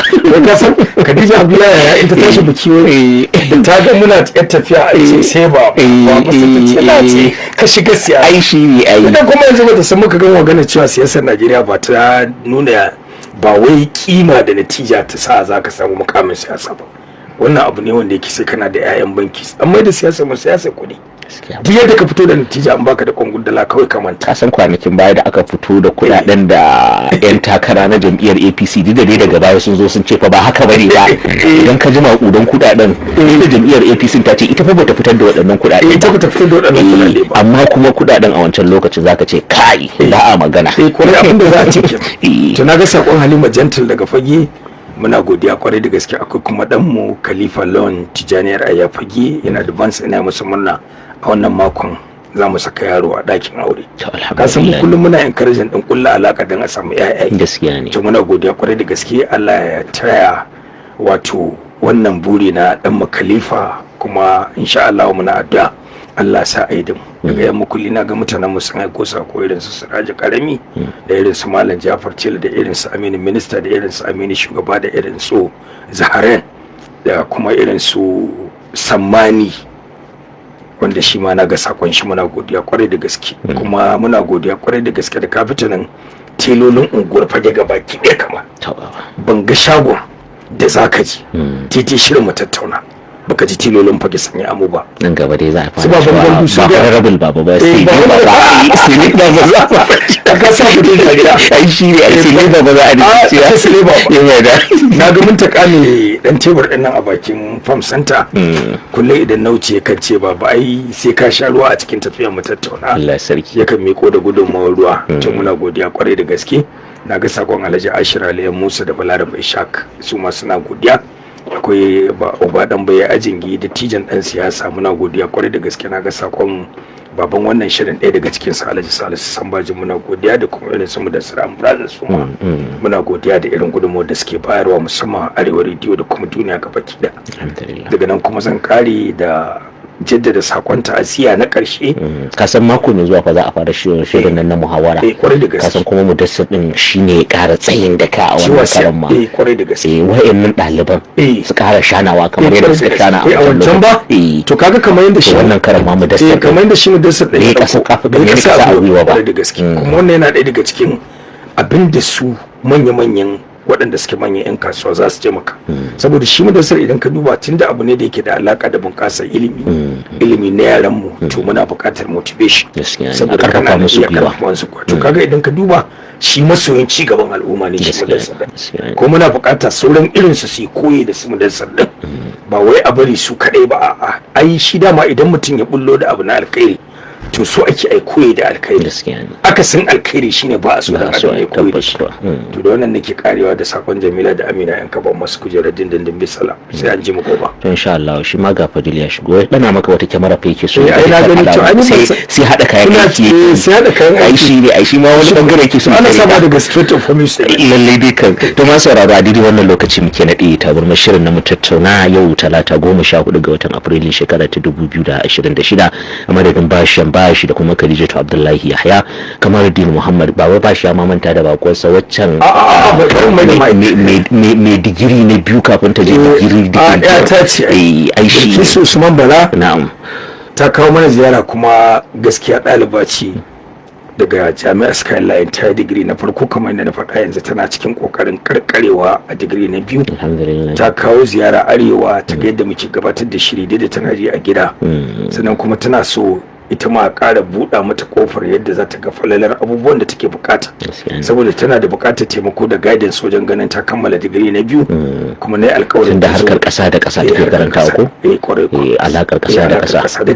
Ka san Khadija Abdullahi ya ita tashi biki wai ta ga muna tafiya a ce sai ba ce ka shiga siyasa. Ai shi ne ai. Idan kuma yanzu ba ta san muka ga magana cewa siyasar Najeriya ba ta nuna ba wai kima da natija ta sa za ka samu mukamin siyasa ba. Wannan abu ne wanda yake sai kana da 'ya'yan banki, amma da siyasa mu siyasa kuɗi. Duk yadda ka fito da natija an baka da kwangudala kawai kamanta. Ka san kwanakin baya da aka fito da kudaden da 'yan takara na jam'iyyar APC duk da dai daga baya sun zo sun ce fa ba haka bane ba. Idan ka ji maƙudan kudaden da jam'iyyar APC ta ce ita fa bata fitar da waɗannan kudaden. Ita bata fitar da waɗannan kudaden ba. Amma kuma kudaden a wancan lokacin zaka ce kai ba a magana. Kwarai abin da za a ce kenan. To na ga sakon Halima Gentle daga Fage. Muna godiya kwarai da gaske. Akwai kuma ɗanmu Khalifa Lawan Tijaniyar Aya Fage, yana da bansa ina musu murna a wannan makon za mu saka yaro a ɗakin aure. Ka san mu kullum muna encouraging din kulla alaka don a samu ƴaƴa. Gaskiya ne. To muna godiya kwarai da gaske. Allah ya taya wato wannan buri na ɗanmu Khalifa, kuma insha Allah muna addu'a Allah sa a yi da mu. Daga yamma kulli na ga mutanen mu sun aiko sako irin su Siraji Karami da irin su Malam Jafar Tela da irin su Aminu Minista da irin su Aminu Shugaba da irin su Zaharen da kuma irin su Sammani, wanda shi ma na ga sakon shi. Muna godiya kwarai da gaske. Kuma muna godiya kwarai da gaske da kafitanin telolin unguwar Fage gabaki ɗaya kama ban ga shagon da zaka ji titi shirin mu tattauna baka ji tilolin Fage sanya amu ba. Nan gaba dai za a fara su baban gandu su ba rabul baba ba sai ba ba ka sa ku da gida ai shi ne ai sai ba za a ji sai sai ba yawa da na ga mun ta kame dan tebur din nan a bakin farm center kullum idan na wuce kan ce baba ai sai ka sha ruwa a cikin tafiyar mu tattauna. Allah sarki yakan miko da gudunmawar ruwa. To muna godiya kwarai da gaske. Na ga sakon Alhaji Ashir Aliyan Musa da Balarabe Ishaq, su ma suna godiya. Akwai Oba dan Baya Ajingi da tijan dan siyasa, muna godiya kwarai da gaske. Na ga sakon baban wannan shirin ɗaya daga cikin sa Alhaji Salisu Sambaji, muna godiya da kuma irin su mu da Siram Brothers su ma muna godiya da irin gudunmawar da suke bayarwa musamman Arewa Radio da kuma duniya gabaki da. Daga nan kuma zan kare da jaddada sakon ta'aziyya na karshe. Ka san mako mai zuwa fa za a fara shirin nan na muhawara. Kwarai da gaske. Ka san kuma Mudassir din shine ya ƙara tsayin da ka a wannan karan ma. Kwarai da gaske. Wa'annan ɗaliban su ƙara shanawa kamar yadda suka shana a wancan ba. To kaga kamar yadda shi wannan karan ma Mudassir kamar yadda shi Mudassir din ya kasa kafa da ya kasa abuwa ba. Kwarai da gaske. Kuma wannan yana ɗaya daga cikin abin da su manya-manyan waɗanda suke manyan 'yan kasuwa za su taimaka. Saboda shi Mudassir idan ka duba tunda abu ne da yake da alaka da bunƙasar ilimi na yaran mu, to muna buƙatar motivation saboda kana da iya karfafa su. To kaga idan ka duba shi masoyin ci gaban al'umma ne shi Mudassir din, ko muna buƙatar sauran irin su su koyi da su Mudassir din, ba wai a bari su kaɗai ba. A'a ai shi dama idan mutum ya bullo da abu na alkhairi to so ake ai koyi da alkhairi. Akasin alkhairi shine ba a so da ai koyi da shi. To da wannan nake karewa da sakon Jamila da Amina yan kaban masu kujerar dindindin bisala, sai an ji mu gobe. To insha Allah shi ma ga Fadil ya shigo ya dana maka wata kyamara fa yake so. Ai na gani to ai sai hada kayan aiki. Sai hada kayan aiki. Ai shi ma wani bangare yake so. Ana saba daga Street of Homies. Lalle dai kan. To ma sauraro a didi wannan lokaci muke nade tabarmar shirin na mu tattauna yau talata 14 ga watan Afrilu shekara ta 2026 a madadin bashi da kuma Khadijatu Abdullahi Yahya, Kamaruddin Muhammad ba wai bashi ya mamanta da bakonsa waccan mai digiri na biyu kafin ta je digiri ta ce ai shi su Usman Bala na'am ta kawo mana ziyara, kuma gaskiya ɗaliba ce daga jami'ar Skyline, ta yi digiri na farko kamar yadda na faɗa, yanzu tana cikin ƙoƙarin karkarewa a digiri na biyu. Ta kawo ziyara arewa ta ga yadda muke gabatar da shiri da tana ji a gida, sannan kuma tana so ita ma ƙara buɗa mata kofar yadda za ta ga falalar abubuwan da take bukata, saboda tana da bukatar taimako da guidance wajen ganin ta kammala digiri na biyu. Kuma na yi alƙawarin da harkar ƙasa da ƙasa take karanta ko alaƙar ƙasa da ƙasa da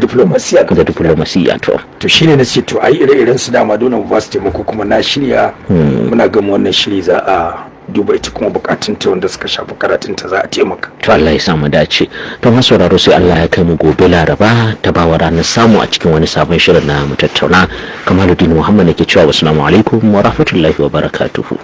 diplomasiya to shine na ce to ai ire-iren su dama dole mu ba su taimako, kuma na shirya muna gama wannan shiri za a duba ita kuma bukatun ta wanda suka shafi karatun ta za a taimaka. To Allah ya samu dace. To masu sauraro sai Allah ya kai mu gobe Laraba ta bawa ranar samu a cikin wani sabon shirin na mu tattauna. Kamaluddin Muhammad nake cewa assalamu alaikum wa rahmatullahi wa barakatuhu.